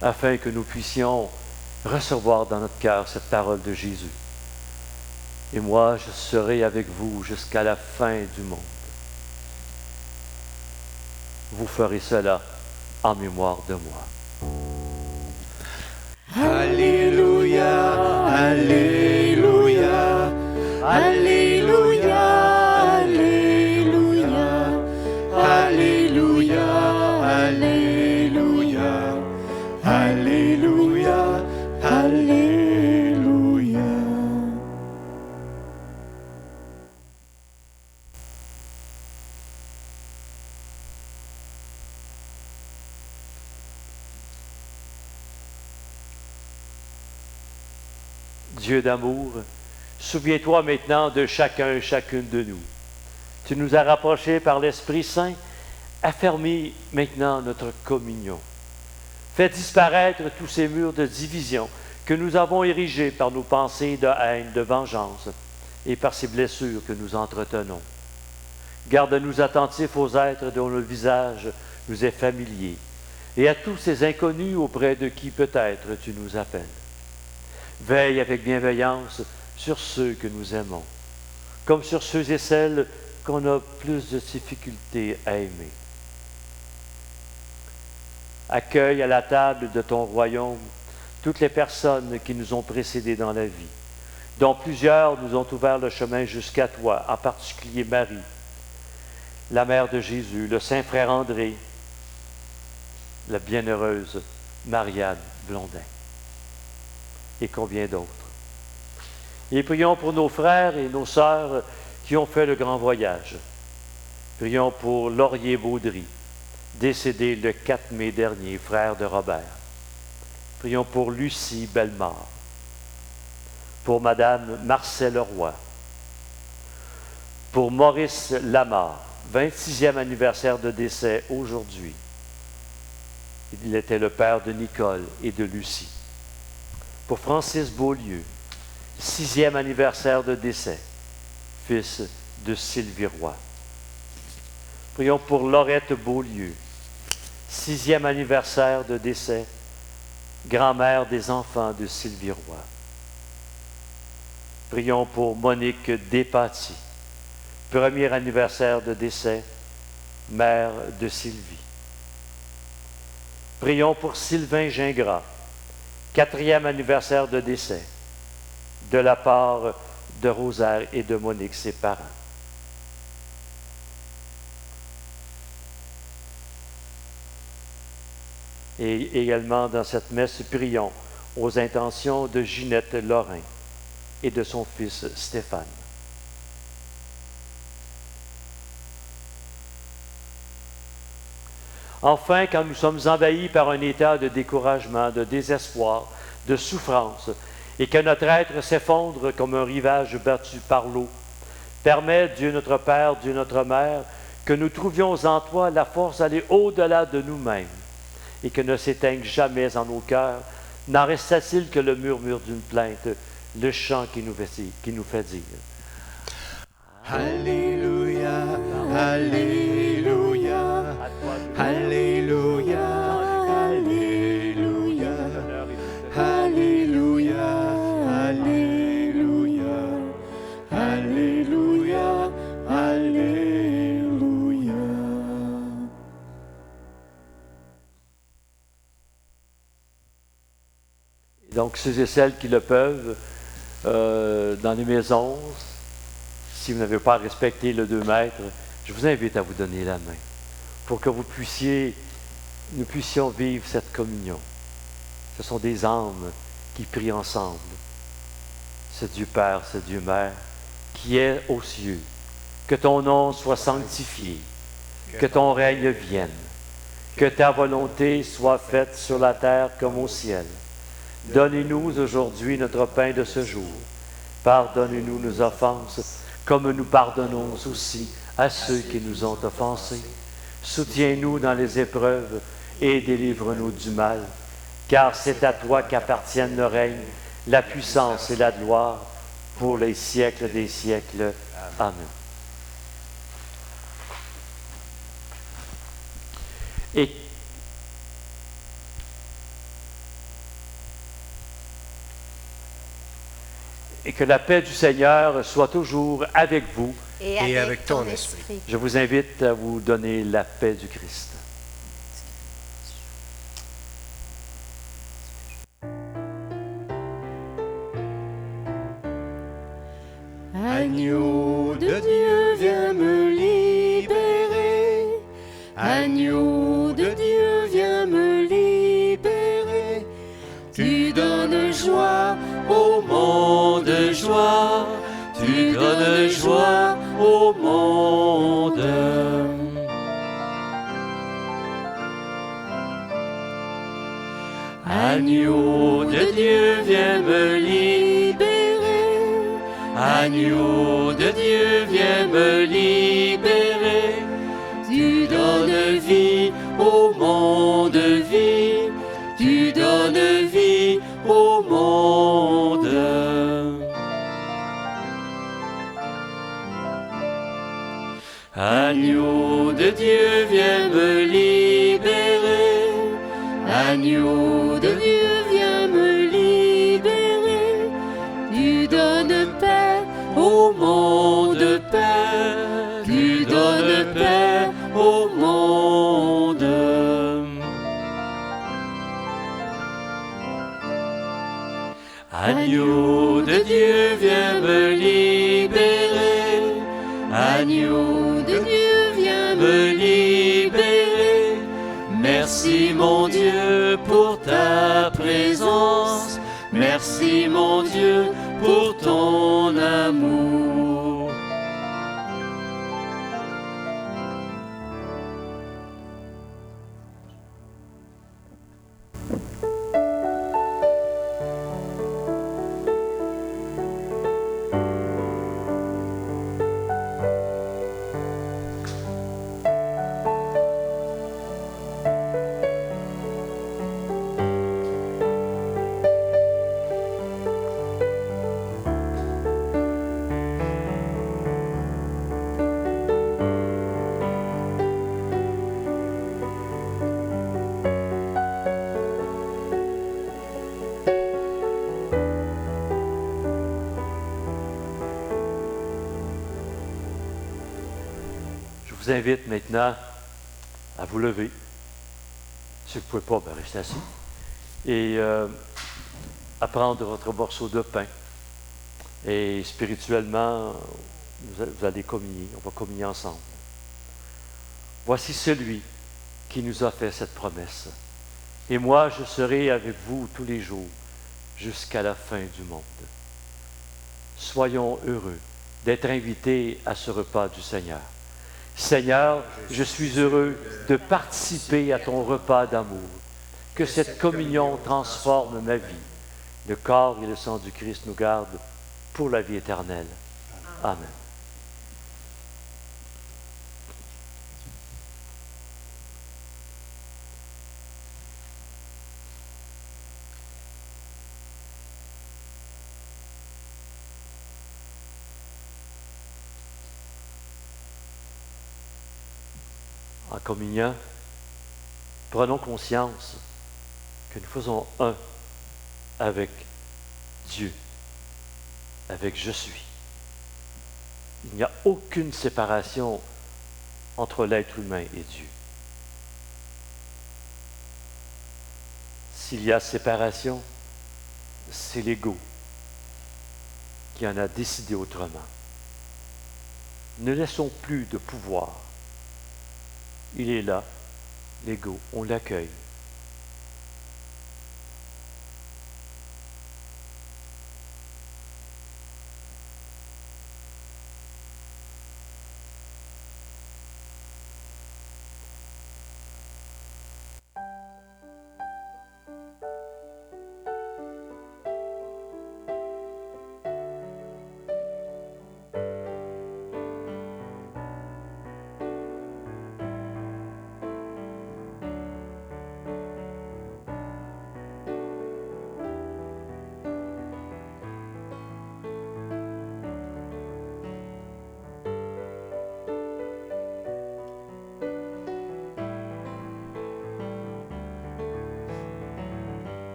afin que nous puissions recevoir dans notre cœur cette parole de Jésus. Et moi, je serai avec vous jusqu'à la fin du monde. Vous ferez cela en mémoire de moi. » Alléluia, Alléluia, Alléluia, Alléluia, Alléluia, Alléluia, Alléluia, Alléluia. Dieu d'amour, souviens-toi maintenant de chacun et chacune de nous. Tu nous as rapprochés par l'Esprit Saint, affermis maintenant notre communion. Fais disparaître tous ces murs de division que nous avons érigés par nos pensées de haine, de vengeance et par ces blessures que nous entretenons. Garde-nous attentifs aux êtres dont le visage nous est familier et à tous ces inconnus auprès de qui peut-être tu nous appelles. Veille avec bienveillance sur ceux que nous aimons, comme sur ceux et celles qu'on a plus de difficultés à aimer. Accueille à la table de ton royaume toutes les personnes qui nous ont précédés dans la vie, dont plusieurs nous ont ouvert le chemin jusqu'à toi, en particulier Marie, la mère de Jésus, le saint frère André, la bienheureuse Marianne Blondin. et combien d'autres. Et prions pour nos frères et nos sœurs qui ont fait le grand voyage. Prions pour Laurier Baudry, décédé le 4 mai dernier, frère de Robert. Prions pour Lucie Bellemare, pour Madame Marcel Leroy, pour Maurice Lamarre, 26e anniversaire de décès aujourd'hui. Il était le père de Nicole et de Lucie. Pour Francis Beaulieu, 6e anniversaire de décès, fils de Sylvie Roy. Prions pour Laurette Beaulieu, 6e anniversaire de décès, grand-mère des enfants de Sylvie Roy. Prions pour Monique Despatie, 1er anniversaire de décès, mère de Sylvie. Prions pour Sylvain Gingras, 4e anniversaire de décès, de la part de Rosaire et de Monique, ses parents. Et également dans cette messe, prions aux intentions de Ginette Lorrain et de son fils Stéphane. Enfin, quand nous sommes envahis par un état de découragement, de désespoir, de souffrance, et que notre être s'effondre comme un rivage battu par l'eau, permets, Dieu notre Père, Dieu notre Mère, que nous trouvions en toi la force d'aller au-delà de nous-mêmes, et que ne s'éteigne jamais en nos cœurs, n'en resta-t-il que le murmure d'une plainte, le chant qui nous fait dire. Alléluia, Alléluia, Alléluia, Alléluia, Alléluia, Alléluia, Alléluia, Alléluia. Donc, ceux et celles qui le peuvent, dans les maisons, si vous n'avez pas respecté le 2 mètres, je vous invite à vous donner la main pour que nous puissions vivre cette communion. Ce sont des âmes qui prient ensemble. Ce Dieu Père, ce Dieu Mère, qui est aux cieux. Que ton nom soit sanctifié, que ton règne vienne, que ta volonté soit faite sur la terre comme au ciel. Donne-nous aujourd'hui notre pain de ce jour. Pardonne-nous nos offenses, comme nous pardonnons aussi à ceux qui nous ont offensés. Soutiens-nous dans les épreuves et délivre-nous du mal, car c'est à toi qu'appartiennent le règne, la puissance et la gloire pour les siècles des siècles. Amen. Et que la paix du Seigneur soit toujours avec vous. Et avec ton esprit. Je vous invite à vous donner la paix du Christ. Agneau de Dieu, viens me libérer. Agneau de Dieu, viens me libérer. Tu donnes joie au monde, joie. Tu donnes joie au monde. Agneau de Dieu, viens me libérer. Agneau de Dieu, viens me libérer. Tu donnes vie au monde, vie. Tu donnes vie au monde. Agneau de Dieu, viens me libérer. Agneau de Dieu, viens me libérer. Tu donnes paix au monde, paix. Tu donnes paix au monde. Agneau de Dieu, viens me libérer. Agneau de Dieu, viens me libérer. Merci mon Dieu pour ta présence. Merci mon Dieu, pour ton amour. Je vous invite maintenant à vous lever. Si vous ne pouvez pas, restez assis. Et à prendre votre morceau de pain. Et spirituellement, vous allez communier. On va communier ensemble. Voici celui qui nous a fait cette promesse. Et moi, je serai avec vous tous les jours jusqu'à la fin du monde. Soyons heureux d'être invités à ce repas du Seigneur. Seigneur, je suis heureux de participer à ton repas d'amour. Que cette communion transforme ma vie. Le corps et le sang du Christ nous gardent pour la vie éternelle. Amen. En communiant, prenons conscience que nous faisons un avec Dieu, avec je suis. Il n'y a aucune séparation entre l'être humain et Dieu. S'il y a séparation, c'est l'ego qui en a décidé autrement. Ne laissons plus de pouvoir. Il est là, l'ego, on l'accueille.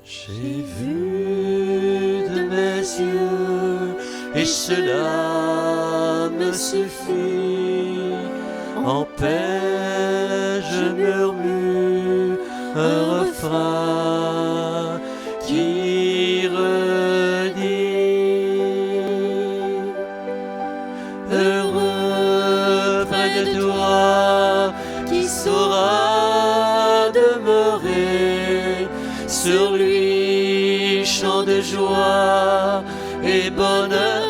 J'ai vu de mes yeux, et cela me suffit. En paix, je murmure un refrain qui redit: heureux près de toi, qui saura demeurer sur lui, chant de joie et bonheur,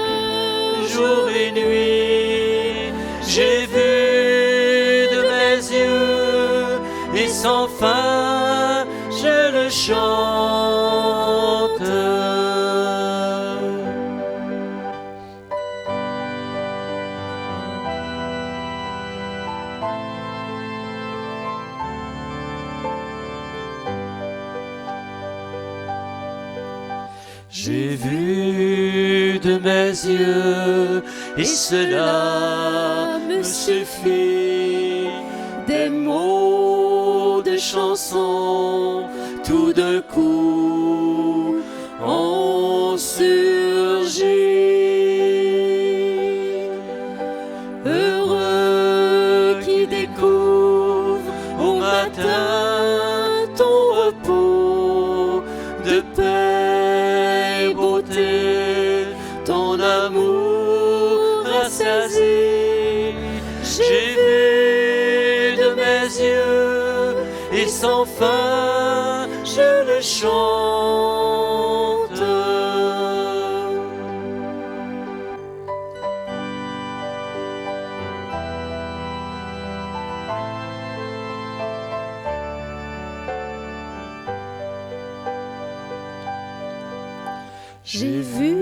jour et nuit. J'ai vu de mes yeux, et sans fin je le chante. J'ai vu de mes yeux, et cela me suffit. Des mots de chansons, tout d'un coup, ont surgi. Heureux qui découvre au matin ton repos de paix, beauté ton amour rassasié. J'ai vu de mes yeux et sans fin je le chante. J'ai vu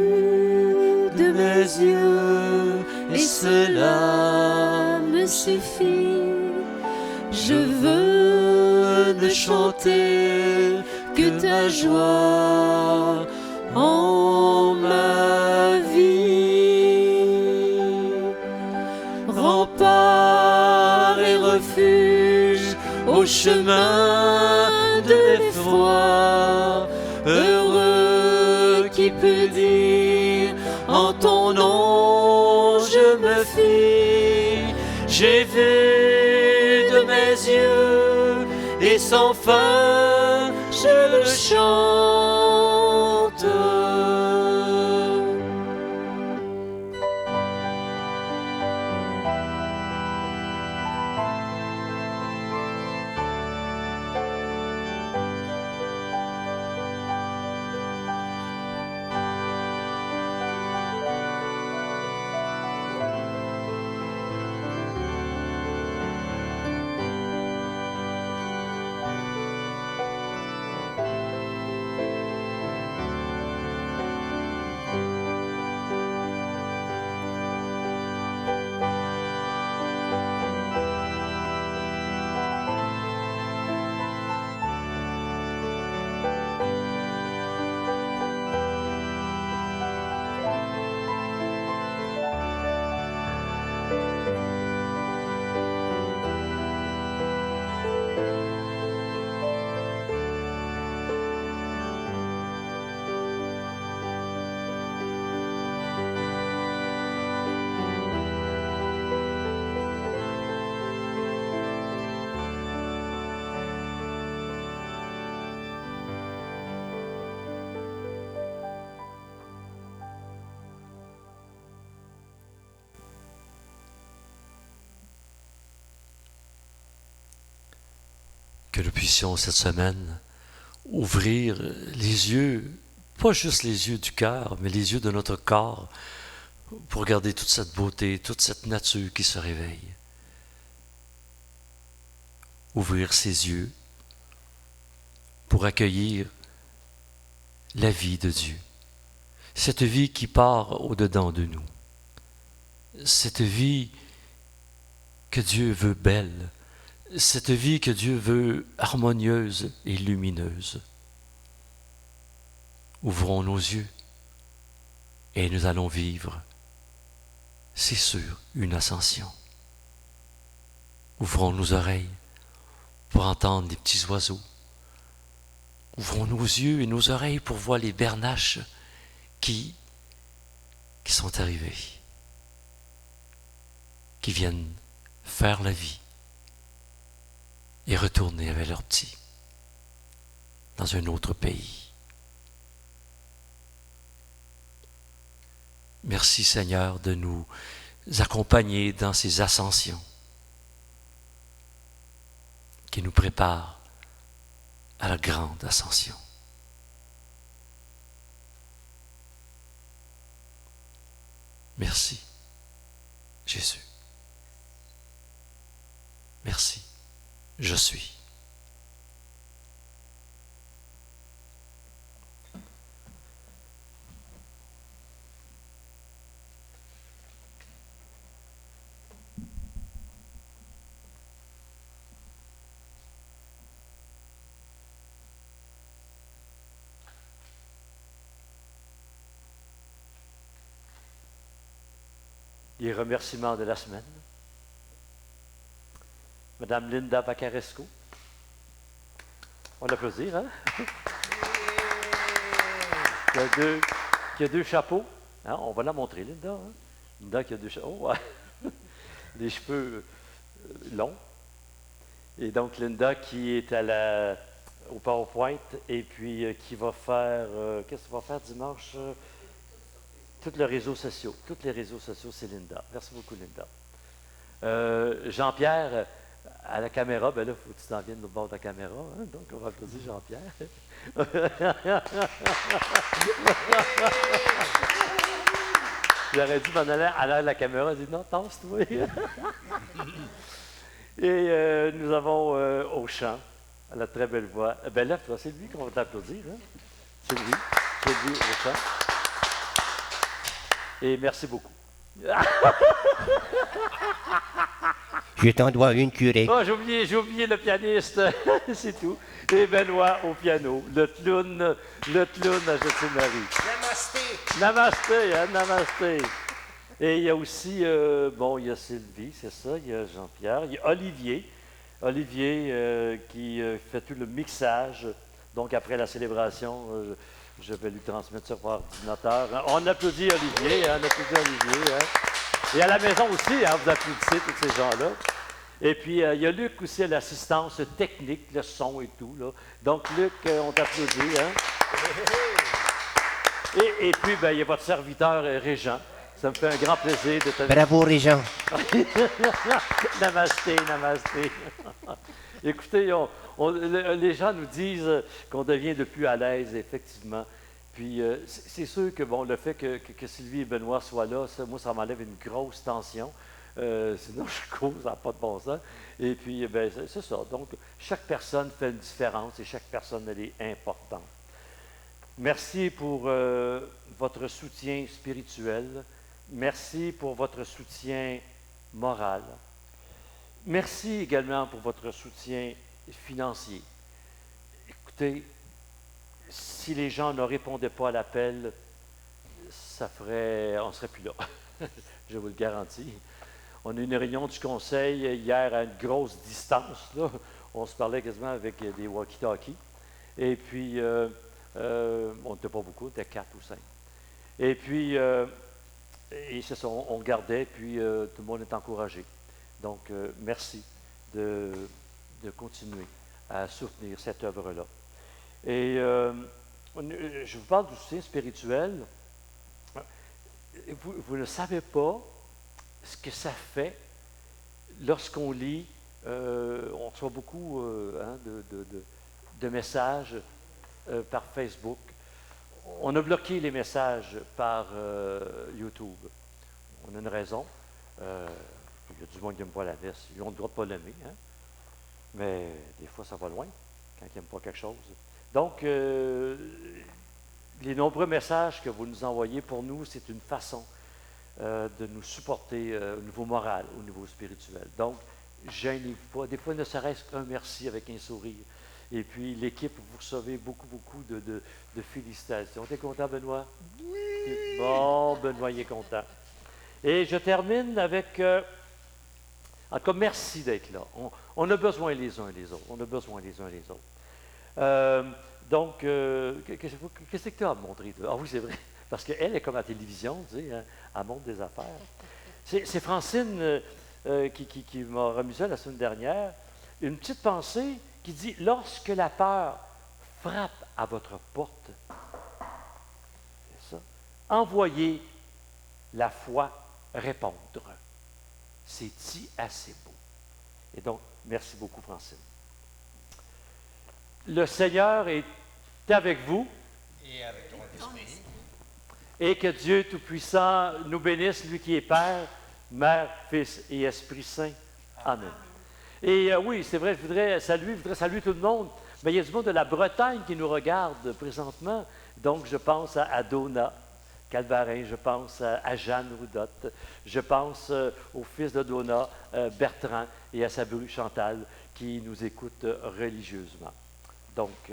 de mes yeux et cela me suffit. Je veux ne chanter que ta joie en ma vie. Rempart et refuge au chemin de l'effroi. Heureux qui peut dire en ton nom je me fie. J'ai vu de mes yeux et sans fin je le chante. Que nous puissions cette semaine ouvrir les yeux, pas juste les yeux du cœur, mais les yeux de notre corps, pour regarder toute cette beauté, toute cette nature qui se réveille. Ouvrir ses yeux pour accueillir la vie de Dieu. Cette vie qui part au-dedans de nous. Cette vie que Dieu veut belle. Cette vie que Dieu veut harmonieuse et lumineuse. Ouvrons nos yeux et nous allons vivre, c'est sûr, une ascension. Ouvrons nos oreilles pour entendre les petits oiseaux. Ouvrons nos yeux et nos oreilles pour voir les bernaches qui sont arrivés, qui viennent faire la vie et retourner avec leurs petits dans un autre pays. Merci Seigneur de nous accompagner dans ces ascensions qui nous préparent à la grande ascension. Merci Jésus. Merci. Je suis. Les remerciements de la semaine. Madame Linda Bacaresco. On l'applaudit, hein? qui a deux chapeaux. Hein? On va la montrer, Linda. Hein? Linda qui a deux chapeaux. Oh, ouais. Les cheveux longs. Et donc, Linda qui est au PowerPoint et puis qui va faire... qu'est-ce qu'elle va faire dimanche? tous les réseaux sociaux. Tous les réseaux sociaux, c'est Linda. Merci beaucoup, Linda. Jean-Pierre, à la caméra, ben là, il faut que tu t'en viennes au bord de la caméra. Hein? Donc, on va applaudir Jean-Pierre. J'aurais dû m'en aller à la caméra et dire non, tasse-toi. Et nous avons au chant, à la très belle voix. Ben là, c'est lui qu'on va t'applaudir. Hein? C'est lui au chant. Et merci beaucoup. Je t'en dois une curée. Oh, j'ai oublié le pianiste, c'est tout. Et Benoît au piano, le clown à Jetine-Marie. Namasté. Namasté, hein, namasté. Et il y a aussi, il y a Sylvie, c'est ça, il y a Jean-Pierre, il y a Olivier qui fait tout le mixage. Donc, après la célébration, je vais lui transmettre ça par ordinateur. On applaudit Olivier, hein, hein. Et à la maison aussi, hein, vous applaudissez tous ces gens-là. Et puis, il y a Luc aussi à l'assistance technique, le son et tout. Là. Donc, Luc, on t'applaudit. Hein? Et puis, il y a votre serviteur Régent. Ça me fait un grand plaisir de te... Bravo, Régent. Namasté, namasté. Écoutez, les gens nous disent qu'on devient de plus à l'aise, effectivement. Puis, c'est sûr que, le fait que Sylvie et Benoît soient là, moi, ça m'enlève une grosse tension. Sinon, je cours, ça n'a pas de bon sens. Et puis, c'est ça. Donc, chaque personne fait une différence et chaque personne, elle est importante. Merci pour votre soutien spirituel. Merci pour votre soutien moral. Merci également pour votre soutien financier. Écoutez, si les gens ne répondaient pas à l'appel, on ne serait plus là. Je vous le garantis. On a eu une réunion du conseil hier à une grosse distance. Là. On se parlait quasiment avec des walkie-talkies. Et puis, on n'était pas beaucoup, on était 4 ou 5. Et puis, et c'est ça, on regardait, puis tout le monde est encouragé. Donc, merci de continuer à soutenir cette œuvre-là. Et je vous parle du soutien spirituel. Vous ne savez pas ce que ça fait lorsqu'on lit, on reçoit beaucoup de messages par Facebook. On a bloqué les messages par YouTube. On a une raison. Il y a du monde qui n'aime pas la messe. Ils ont le droit de ne pas l'aimer. Hein? Mais des fois, ça va loin quand ils n'aiment pas quelque chose. Donc, les nombreux messages que vous nous envoyez, pour nous, c'est une façon de nous supporter au niveau moral, au niveau spirituel. Donc, gênez-vous pas. Des fois, ne serait-ce qu'un merci avec un sourire. Et puis, l'équipe, vous recevez beaucoup de félicitations. T'es content, Benoît? Oui! Bon, Benoît, il est content. Et je termine avec... en tout cas, merci d'être là. On a besoin les uns les autres. On a besoin les uns les autres. Donc, qu'est-ce que tu as à me montrer? Ah oui, c'est vrai. Parce qu'elle est comme à la télévision, tu sais, hein, elle montre des affaires. C'est Francine qui m'a remis ça la semaine dernière. Une petite pensée qui dit, lorsque la peur frappe à votre porte, c'est ça, envoyez la foi répondre. C'est-y assez beau. Et donc, merci beaucoup, Francine. Le Seigneur est avec vous. Et avec ton esprit. Et que Dieu Tout-Puissant nous bénisse, lui qui est Père, Mère, Fils et Esprit Saint. Amen. Et oui, c'est vrai, je voudrais saluer tout le monde. Mais il y a du monde de la Bretagne qui nous regarde présentement. Donc, je pense à Donna Calvarin, je pense à Jeanne Roudotte, je pense au fils de Donna, Bertrand, et à sa bru Chantal, qui nous écoutent religieusement. Donc,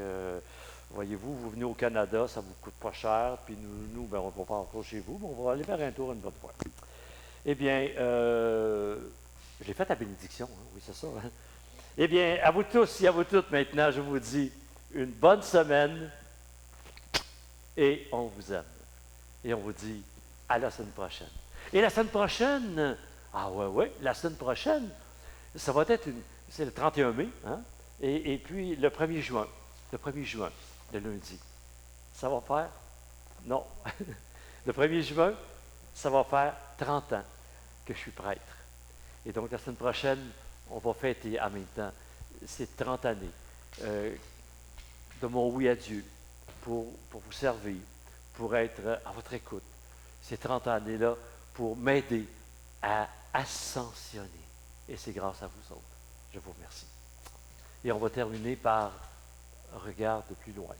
voyez-vous, vous venez au Canada, ça ne vous coûte pas cher, puis nous on ne va pas encore chez vous, mais on va aller faire un tour une bonne fois. Eh bien, j'ai fait la bénédiction, hein? Oui, c'est ça. Hein? Eh bien, à vous tous et à vous toutes, maintenant, je vous dis une bonne semaine et on vous aime. Et on vous dit à la semaine prochaine. Et la semaine prochaine, la semaine prochaine, ça va être c'est le 31 mai, hein? Et puis le 1er juin, le lundi. Ça va faire? Non. Le 1er juin, ça va faire 30 ans que je suis prêtre. Et donc, la semaine prochaine, on va fêter en même temps ces 30 années de mon oui à Dieu pour vous servir, pour être à votre écoute. Ces 30 années-là pour m'aider à ascensionner. Et c'est grâce à vous autres. Je vous remercie. Et on va terminer par regarde plus loin.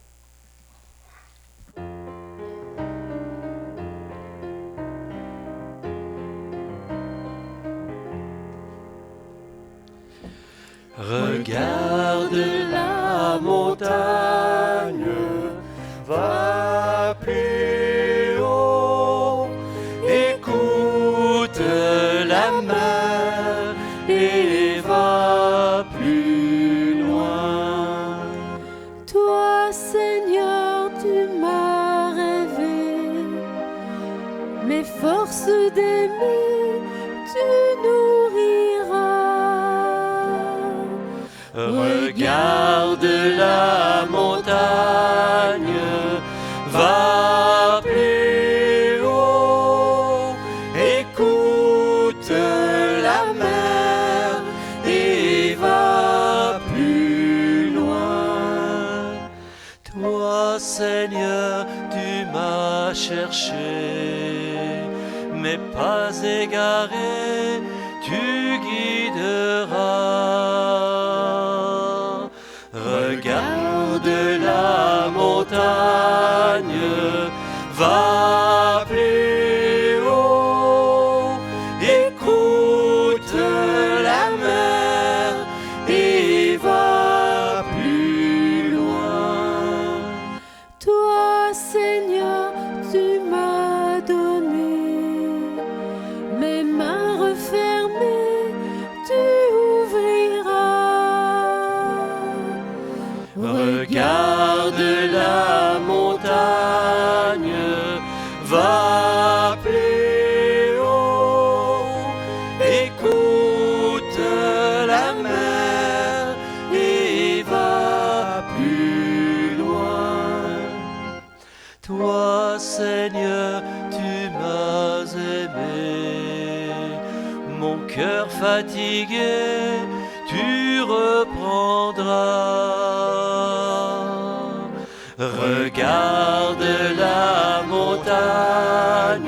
Regarde la montagne, va plus haut, écoute la mer et va plus loin. Toi, Seigneur, tu m'as rêvé, mes forces d'aimer, tu nourriras. Regarde la montagne, va plus haut, écoute la mer et va plus loin. Toi, Seigneur, tu m'as cherché, mais pas égaré, tu guideras. Regarde la montagne, va plus haut, écoute la mer et va plus loin. Toi, Seigneur, tu m'as donné mes mains refermées, tu ouvriras. Regarde la montagne, va plus haut, écoute la mer et va plus loin. Toi, Seigneur, tu m'as aimé, mon cœur fatigué, tu reprendras. Regarde la montagne,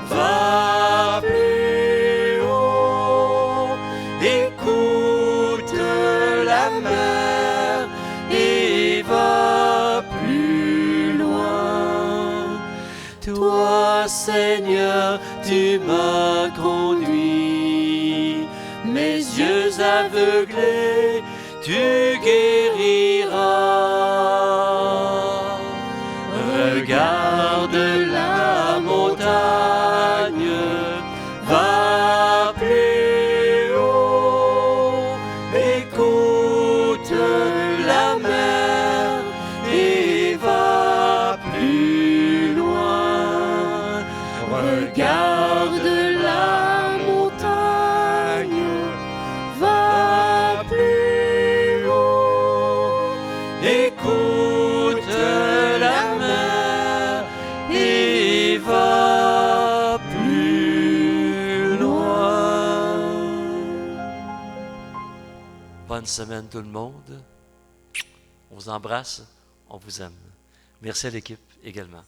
va plus haut, écoute la mer et va plus loin. Toi, Seigneur, tu m'as conduit, mes yeux aveuglés, tu guériras. Regarde la montagne, va plus haut, écoute la mer et va plus loin. Regarde la montagne, va plus haut, écoute la mer et va plus loin. Bonne semaine tout le monde. On vous embrasse, on vous aime. Merci à l'équipe également.